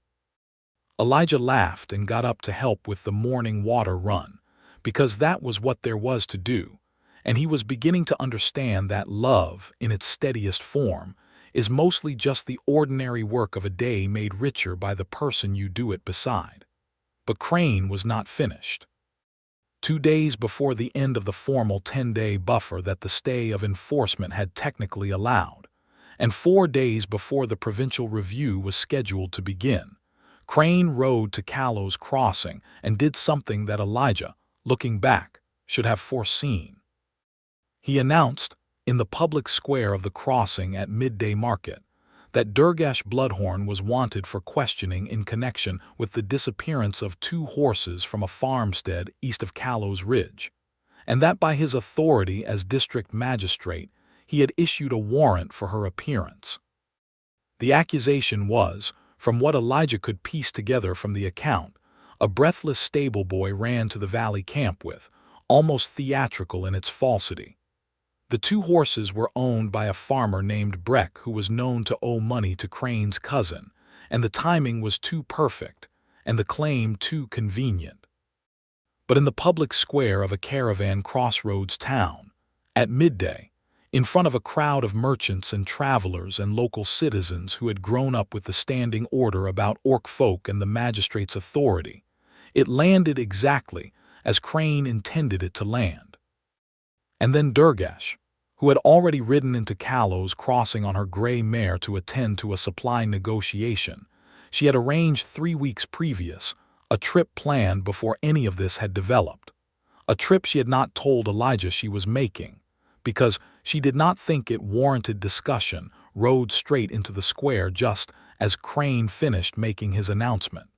Elijah laughed and got up to help with the morning water run, because that was what there was to do, and he was beginning to understand that love, in its steadiest form, is mostly just the ordinary work of a day made richer by the person you do it beside. But Crane was not finished. 2 days before the end of the formal 10-day buffer that the stay of enforcement had technically allowed, and 4 days before the provincial review was scheduled to begin, Crane rode to Callow's Crossing and did something that Elijah, looking back, should have foreseen. He announced, in the public square of the crossing at midday market, that Durgash Bloodhorn was wanted for questioning in connection with the disappearance of 2 horses from a farmstead east of Callow's Ridge, and that by his authority as district magistrate he had issued a warrant for her appearance. The accusation was, from what Elijah could piece together from the account, a breathless stable boy ran to the valley camp with, almost theatrical in its falsity. The 2 horses were owned by a farmer named Breck who was known to owe money to Crane's cousin, and the timing was too perfect, and the claim too convenient. But in the public square of a caravan crossroads town, at midday, in front of a crowd of merchants and travelers and local citizens who had grown up with the standing order about orc folk and the magistrate's authority, it landed exactly as Crane intended it to land. And then Durgash, who had already ridden into Callow's Crossing on her gray mare to attend to a supply negotiation, she had arranged 3 weeks previous, a trip planned before any of this had developed. A trip she had not told Elijah she was making, because she did not think it warranted discussion, rode straight into the square just as Crane finished making his announcement.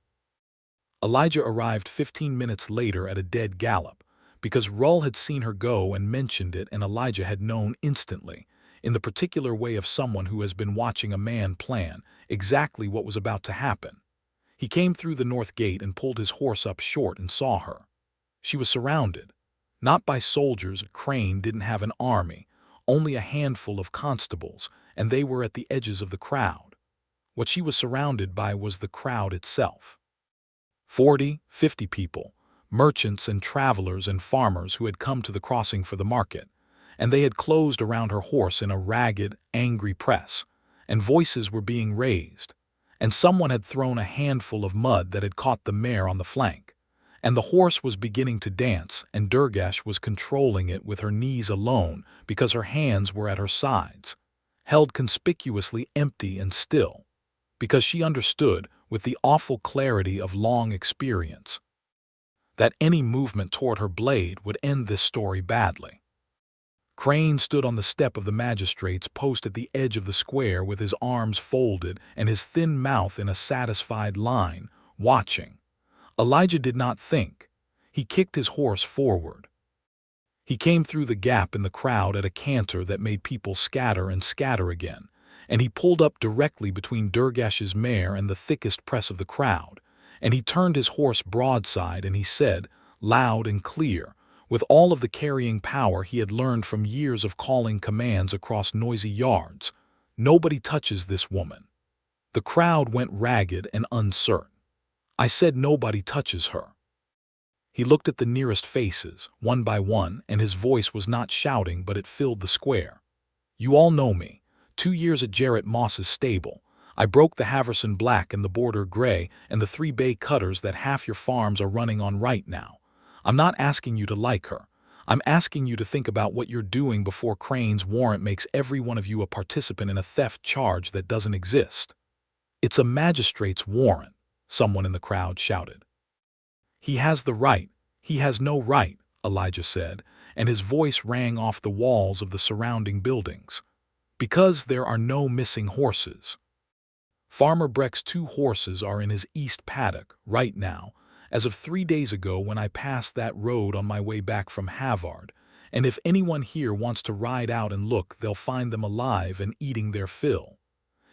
Elijah arrived 15 minutes later at a dead gallop, because Rull had seen her go and mentioned it, and Elijah had known instantly, in the particular way of someone who has been watching a man plan, exactly what was about to happen. He came through the north gate and pulled his horse up short and saw her. She was surrounded, not by soldiers. Crane didn't have an army, only a handful of constables, and they were at the edges of the crowd. What she was surrounded by was the crowd itself. 40, 50 people, merchants and travelers and farmers who had come to the crossing for the market, and they had closed around her horse in a ragged, angry press, and voices were being raised, and someone had thrown a handful of mud that had caught the mare on the flank, and the horse was beginning to dance, and Durgash was controlling it with her knees alone because her hands were at her sides, held conspicuously empty and still, because she understood, with the awful clarity of long experience, that any movement toward her blade would end this story badly. Crane stood on the step of the magistrate's post at the edge of the square with his arms folded and his thin mouth in a satisfied line, watching. Elijah did not think. He kicked his horse forward. He came through the gap in the crowd at a canter that made people scatter and scatter again, and he pulled up directly between Durgash's mare and the thickest press of the crowd, and he turned his horse broadside and he said, loud and clear, with all of the carrying power he had learned from years of calling commands across noisy yards. "Nobody touches this woman." The crowd went ragged and uncertain. "I said nobody touches her." He looked at the nearest faces, one by one, and his voice was not shouting, but it filled the square. "You all know me. 2 years at Jarrett Moss's stable. I broke the Haverson Black and the Border Gray and the 3 bay cutters that half your farms are running on right now. I'm not asking you to like her. I'm asking you to think about what you're doing before Crane's warrant makes every one of you a participant in a theft charge that doesn't exist." "It's a magistrate's warrant," someone in the crowd shouted. "He has the right. He has no right," Elijah said, and his voice rang off the walls of the surrounding buildings. "Because there are no missing horses. Farmer Breck's 2 horses are in his east paddock right now, as of 3 days ago when I passed that road on my way back from Havard, and if anyone here wants to ride out and look, they'll find them alive and eating their fill."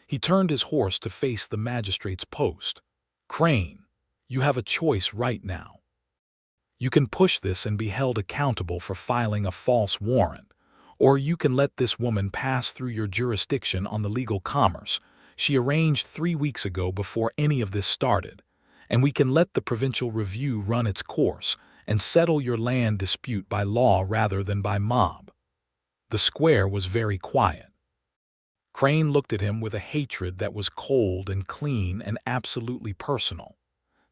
He turned his horse to face the magistrate's post. "Crane, you have a choice right now. You can push this and be held accountable for filing a false warrant, or you can let this woman pass through your jurisdiction on the legal commerce she arranged 3 weeks ago before any of this started, and we can let the provincial review run its course and settle your land dispute by law rather than by mob." The square was very quiet. Crane looked at him with a hatred that was cold and clean and absolutely personal.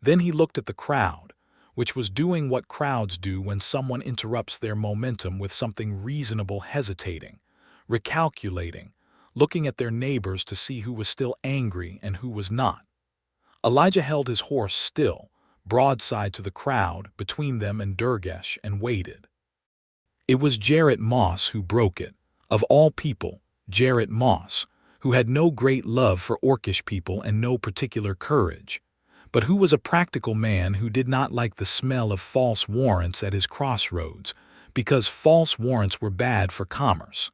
Then he looked at the crowd, which was doing what crowds do when someone interrupts their momentum with something reasonable, hesitating, recalculating, looking at their neighbors to see who was still angry and who was not. Elijah held his horse still, broadside to the crowd, between them and Durgash, and waited. It was Jarrett Moss who broke it, of all people, Jarrett Moss, who had no great love for Orcish people and no particular courage, but who was a practical man who did not like the smell of false warrants at his crossroads, because false warrants were bad for commerce.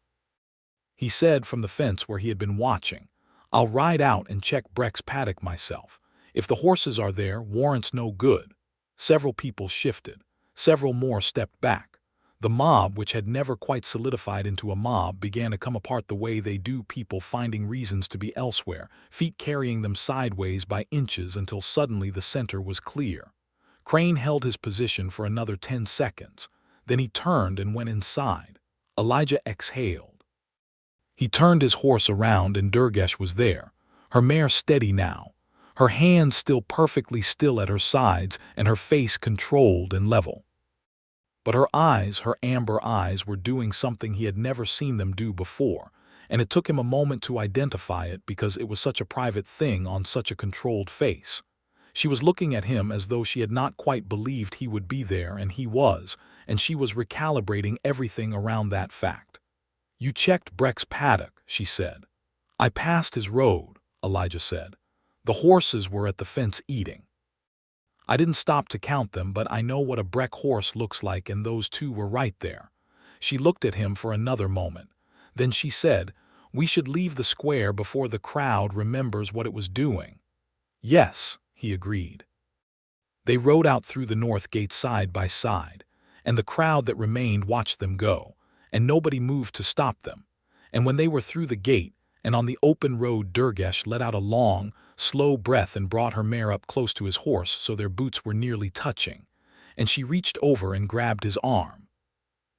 He said from the fence where he had been watching, "I'll ride out and check Breck's paddock myself. If the horses are there, warrants no good." Several people shifted. Several more stepped back. The mob, which had never quite solidified into a mob, began to come apart the way they do, people finding reasons to be elsewhere, feet carrying them sideways by inches until suddenly the center was clear. Crane held his position for another 10 seconds. Then he turned and went inside. Elijah exhaled. He turned his horse around and Durgash was there, her mare steady now, her hands still perfectly still at her sides and her face controlled and level. But her eyes, her amber eyes, were doing something he had never seen them do before, and it took him a moment to identify it because it was such a private thing on such a controlled face. She was looking at him as though she had not quite believed he would be there, and he was, and she was recalibrating everything around that fact. "You checked Breck's paddock," she said. "I passed his road," Elijah said. "The horses were at the fence eating. I didn't stop to count them, but I know what a Breck horse looks like, and those 2 were right there." She looked at him for another moment. Then she said, "We should leave the square before the crowd remembers what it was doing." "Yes," he agreed. They rode out through the north gate side by side, and the crowd that remained watched them go, and nobody moved to stop them. And when they were through the gate and on the open road, Durgash let out a long, slow breath and brought her mare up close to his horse so their boots were nearly touching, and she reached over and grabbed his arm.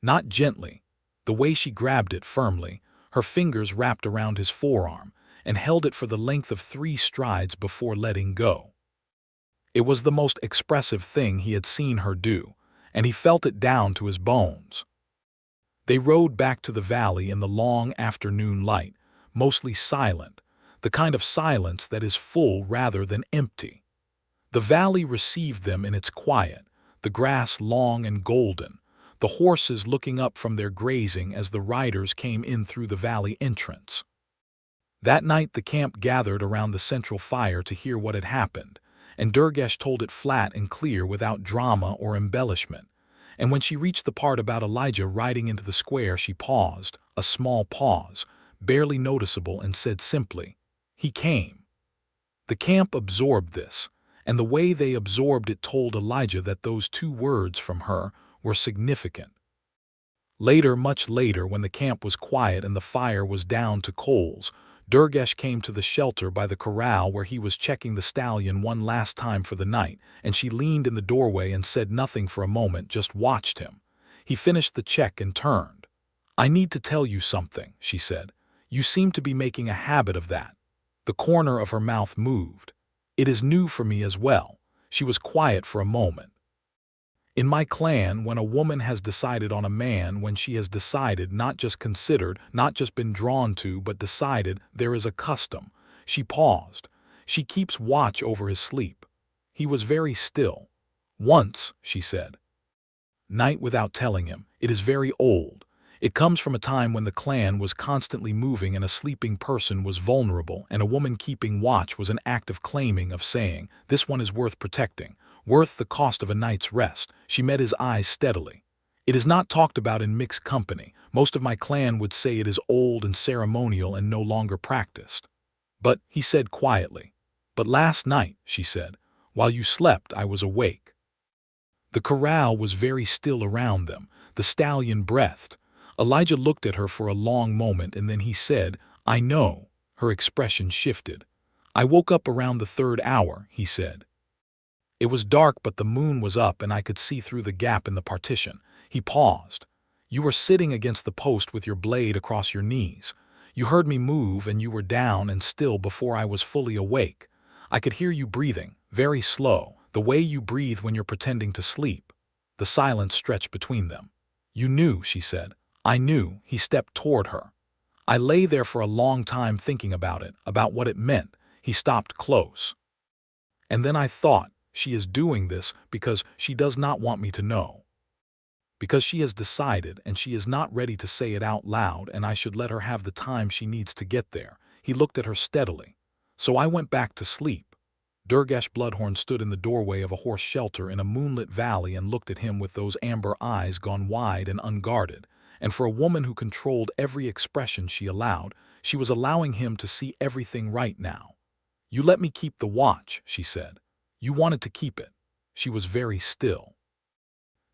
Not gently, the way she grabbed it, firmly, her fingers wrapped around his forearm, and held it for the length of 3 strides before letting go. It was the most expressive thing he had seen her do, and he felt it down to his bones. They rode back to the valley in the long afternoon light, mostly silent, the kind of silence that is full rather than empty. The valley received them in its quiet, the grass long and golden, the horses looking up from their grazing as the riders came in through the valley entrance. That night the camp gathered around the central fire to hear what had happened, and Durgash told it flat and clear without drama or embellishment. And when she reached the part about Elijah riding into the square, she paused, a small pause, barely noticeable, and said simply, "He came." The camp absorbed this, and the way they absorbed it told Elijah that those 2 words from her were significant. Later, much later, when the camp was quiet and the fire was down to coals, Durgash came to the shelter by the corral where he was checking the stallion one last time for the night, and she leaned in the doorway and said nothing for a moment, just watched him. He finished the check and turned. "I need to tell you something," she said. "You seem to be making a habit of that." The corner of her mouth moved. "It is new for me as well." She was quiet for a moment. "In my clan, when a woman has decided on a man, when she has decided, not just considered, not just been drawn to, but decided, there is a custom." She paused. "She keeps watch over his sleep." He was very still. "Once," she said. "Night without telling him. It is very old. It comes from a time when the clan was constantly moving and a sleeping person was vulnerable, and a woman keeping watch was an act of claiming, of saying, this one is worth protecting, worth the cost of a night's rest." She met his eyes steadily. "It is not talked about in mixed company. Most of my clan would say it is old and ceremonial and no longer practiced." "But," he said quietly. "But last night," she said, "while you slept, I was awake." The corral was very still around them. The stallion breathed. Elijah looked at her for a long moment, and then he said, "I know." Her expression shifted. "I woke up around the 3rd hour," he said. "It was dark, but the moon was up and I could see through the gap in the partition." He paused. "You were sitting against the post with your blade across your knees. You heard me move and you were down and still before I was fully awake. I could hear you breathing, very slow, the way you breathe when you're pretending to sleep." The silence stretched between them. "You knew," she said. "I knew." He stepped toward her. "I lay there for a long time thinking about it, about what it meant." He stopped close. "And then I thought, she is doing this because she does not want me to know. Because she has decided and she is not ready to say it out loud, and I should let her have the time she needs to get there." He looked at her steadily. "So I went back to sleep." Durgash Bloodhorn stood in the doorway of a horse shelter in a moonlit valley and looked at him with those amber eyes gone wide and unguarded. And for a woman who controlled every expression she allowed, she was allowing him to see everything right now. "You let me keep the watch," she said. "You wanted to keep it." She was very still.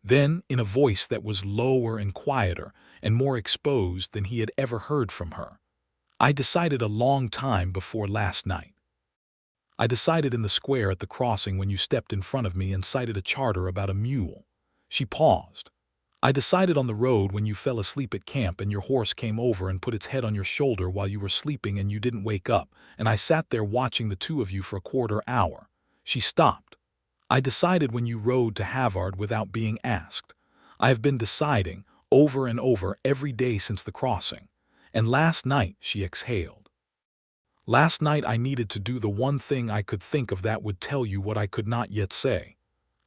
Then, in a voice that was lower and quieter and more exposed than he had ever heard from her, "I decided a long time before last night. I decided in the square at the crossing when you stepped in front of me and cited a charter about a mule." She paused. "I decided on the road when you fell asleep at camp and your horse came over and put its head on your shoulder while you were sleeping and you didn't wake up, and I sat there watching the two of you for a quarter hour." She stopped. "I decided when you rode to Havard without being asked. I have been deciding, over and over, every day since the crossing. And last night," she exhaled. "Last night I needed to do the one thing I could think of that would tell you what I could not yet say.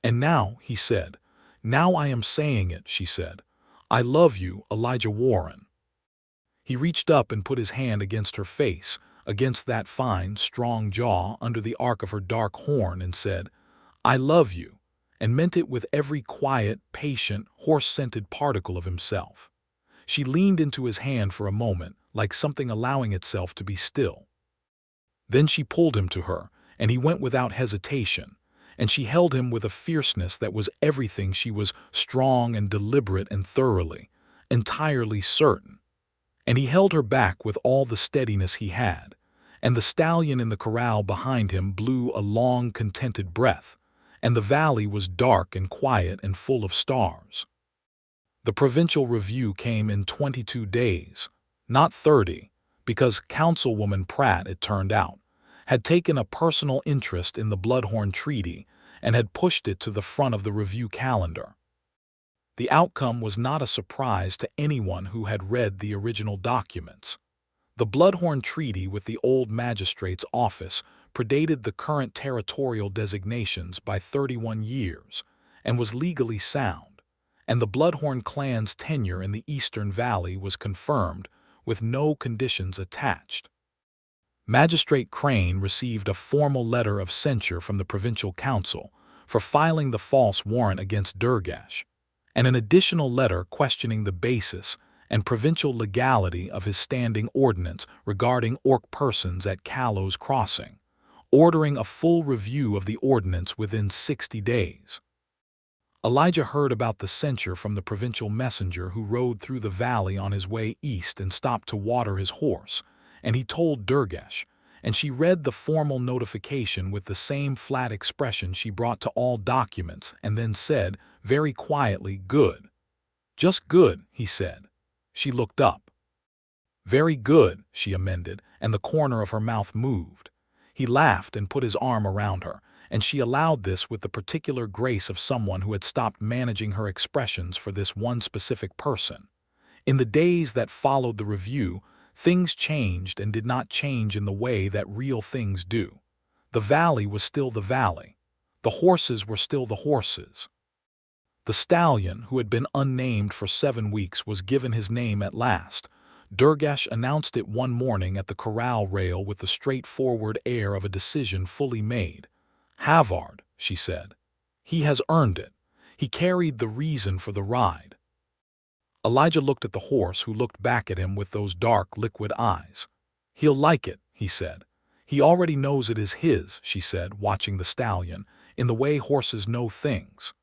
And now," he said, "now I am saying it," she said. "I love you, Elijah Warren." He reached up and put his hand against her face, against that fine, strong jaw under the arc of her dark horn, and said, "I love you," and meant it with every quiet, patient, horse-scented particle of himself. She leaned into his hand for a moment, like something allowing itself to be still. Then she pulled him to her, and he went without hesitation, and she held him with a fierceness that was everything. She was strong and deliberate and thoroughly, entirely certain. And he held her back with all the steadiness he had, and the stallion in the corral behind him blew a long, contented breath, and the valley was dark and quiet and full of stars. The provincial review came in 22 days, not 30, because Councilwoman Pratt, it turned out, had taken a personal interest in the Bloodhorn Treaty and had pushed it to the front of the review calendar. The outcome was not a surprise to anyone who had read the original documents. The Bloodhorn Treaty with the old magistrate's office predated the current territorial designations by 31 years and was legally sound, and the Bloodhorn clan's tenure in the Eastern Valley was confirmed with no conditions attached. Magistrate Crane received a formal letter of censure from the Provincial Council for filing the false warrant against Durgash, and an additional letter questioning the basis and provincial legality of his standing ordinance regarding orc persons at Callow's Crossing, ordering a full review of the ordinance within 60 days. Elijah heard about the censure from the provincial messenger who rode through the valley on his way east and stopped to water his horse, and he told Durgash, and she read the formal notification with the same flat expression she brought to all documents and then said, very quietly, "Good." "Just good," he said. She looked up. "Very good," she amended, and the corner of her mouth moved. He laughed and put his arm around her, and she allowed this with the particular grace of someone who had stopped managing her expressions for this one specific person. In the days that followed the review, things changed and did not change in the way that real things do. The valley was still the valley. The horses were still the horses. The stallion, who had been unnamed for 7 weeks, was given his name at last. Durgash announced it one morning at the corral rail with the straightforward air of a decision fully made. "Havard," she said. "He has earned it. He carried the reason for the ride." Elijah looked at the horse, who looked back at him with those dark, liquid eyes. "He'll like it," he said. "He already knows it is his," she said, watching the stallion, in the way horses know things.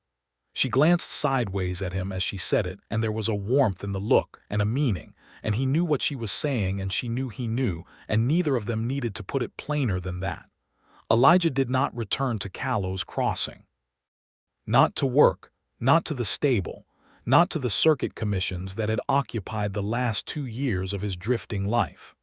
She glanced sideways at him as she said it, and there was a warmth in the look and a meaning, and he knew what she was saying and she knew he knew, and neither of them needed to put it plainer than that. Elijah did not return to Callow's Crossing. Not to work, not to the stable, not to the circuit commissions that had occupied the last 2 years of his drifting life.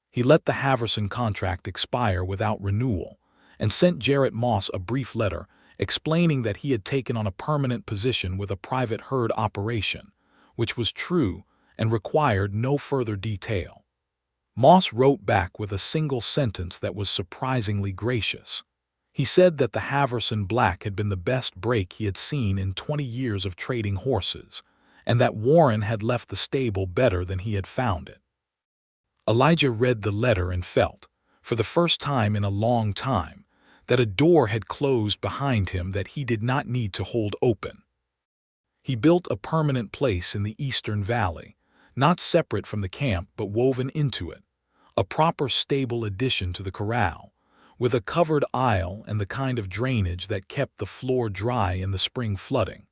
He let the Haverson contract expire without renewal, and sent Jarrett Moss a brief letter explaining that he had taken on a permanent position with a private herd operation, which was true and required no further detail. Moss wrote back with a single sentence that was surprisingly gracious. He said that the Haverson Black had been the best break he had seen in 20 years of trading horses, and that Warren had left the stable better than he had found it. Elijah read the letter and felt, for the first time in a long time, that a door had closed behind him that he did not need to hold open. He built a permanent place in the Eastern Valley, not separate from the camp but woven into it, a proper stable addition to the corral, with a covered aisle and the kind of drainage that kept the floor dry in the spring flooding.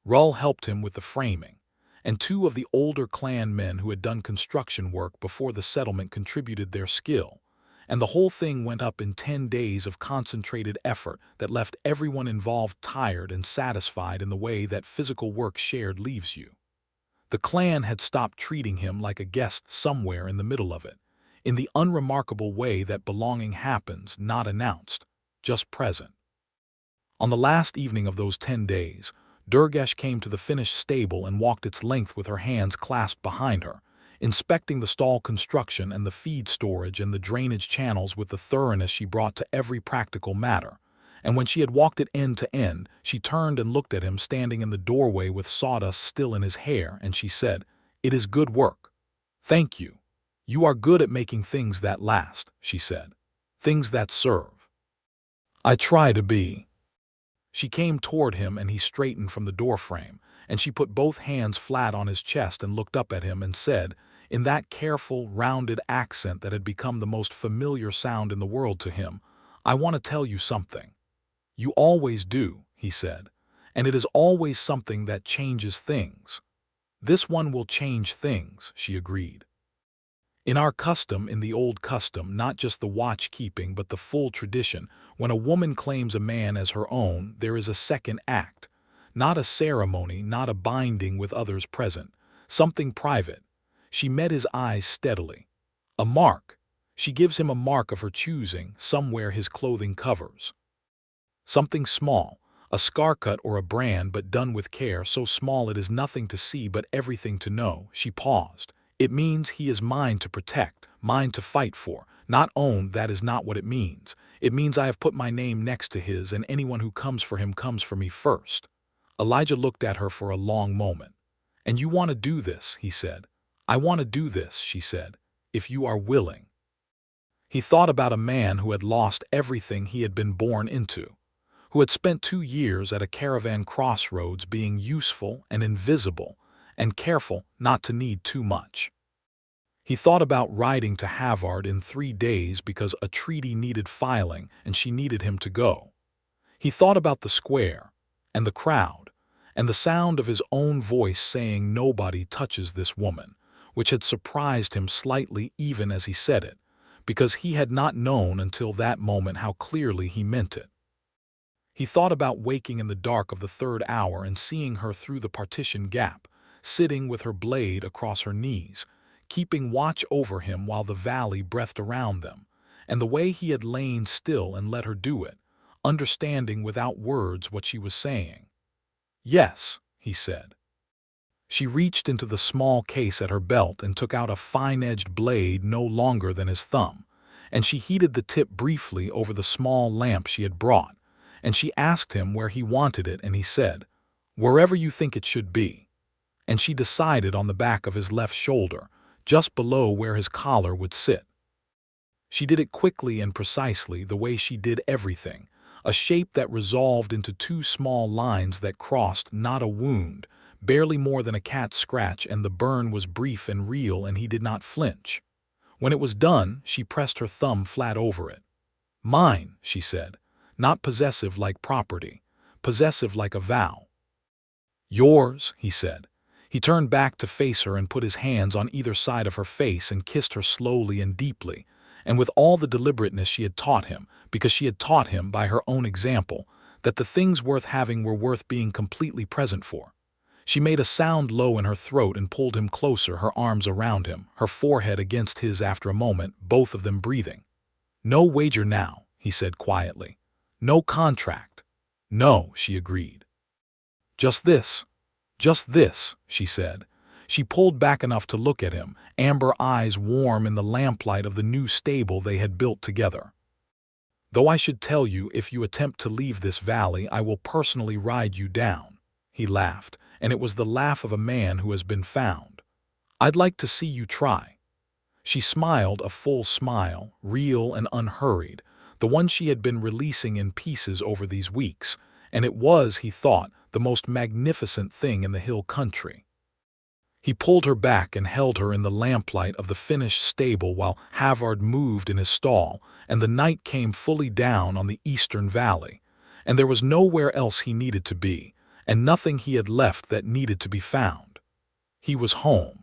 Rull helped him with the framing, and 2 of the older clan men who had done construction work before the settlement contributed their skill, and the whole thing went up in 10 days of concentrated effort that left everyone involved tired and satisfied in the way that physical work shared leaves you. The clan had stopped treating him like a guest somewhere in the middle of it, in the unremarkable way that belonging happens, not announced, just present. On the last evening of those 10 days, Durgash came to the finished stable and walked its length with her hands clasped behind her, inspecting the stall construction and the feed storage and the drainage channels with the thoroughness she brought to every practical matter. And when she had walked it end to end, she turned and looked at him standing in the doorway with sawdust still in his hair, and she said, "It is good work. Thank you. You are good at making things that last," she said. "Things that serve." "I try to be." She came toward him and he straightened from the doorframe, and she put both hands flat on his chest and looked up at him and said, in that careful, rounded accent that had become the most familiar sound in the world to him, "I want to tell you something." "You always do," he said, "and it is always something that changes things." "This one will change things," she agreed. In our custom, in the old custom, not just the watch-keeping but the full tradition, when a woman claims a man as her own, there is a second act. Not a ceremony, not a binding with others present. Something private. She met his eyes steadily. A mark. She gives him a mark of her choosing, somewhere his clothing covers. Something small, a scar cut or a brand, but done with care, so small it is nothing to see but everything to know. She paused. "It means he is mine to protect, mine to fight for, not own. That is not what it means. It means I have put my name next to his, and anyone who comes for him comes for me first." Elijah looked at her for a long moment. "And you want to do this," he said. "I want to do this," she said, "if you are willing." He thought about a man who had lost everything he had been born into, who had spent 2 years at a caravan crossroads being useful and invisible and careful not to need too much. He thought about riding to Havard in 3 days because a treaty needed filing and she needed him to go. He thought about the square and the crowd, and the sound of his own voice saying nobody touches this woman, which had surprised him slightly even as he said it, because he had not known until that moment how clearly he meant it. He thought about waking in the dark of the third hour and seeing her through the partition gap, sitting with her blade across her knees, keeping watch over him while the valley breathed around them, and the way he had lain still and let her do it, understanding without words what she was saying. "Yes," he said. She reached into the small case at her belt and took out a fine-edged blade no longer than his thumb, and she heated the tip briefly over the small lamp she had brought, and she asked him where he wanted it, and he said, "Wherever you think it should be." And she decided on the back of his left shoulder, just below where his collar would sit. She did it quickly and precisely, the way she did everything, a shape that resolved into two small lines that crossed, not a wound, barely more than a cat's scratch, and the burn was brief and real, and he did not flinch. When it was done, she pressed her thumb flat over it. "Mine," she said, not possessive like property, possessive like a vow. "Yours," he said. He turned back to face her and put his hands on either side of her face and kissed her slowly and deeply, and with all the deliberateness she had taught him, because she had taught him by her own example that the things worth having were worth being completely present for. She made a sound low in her throat and pulled him closer, her arms around him, her forehead against his after a moment, both of them breathing. "No wager now," he said quietly. "No contract." "No," she agreed. Just this," she said. She pulled back enough to look at him, amber eyes warm in the lamplight of the new stable they had built together. "Though I should tell you if you attempt to leave this valley, I will personally ride you down." He laughed, and it was the laugh of a man who has been found. "I'd like to see you try." She smiled a full smile, real and unhurried, the one she had been releasing in pieces over these weeks, and it was, he thought, the most magnificent thing in the hill country. He pulled her back and held her in the lamplight of the finished stable while Havard moved in his stall, and the night came fully down on the eastern valley, and there was nowhere else he needed to be, and nothing he had left that needed to be found. He was home.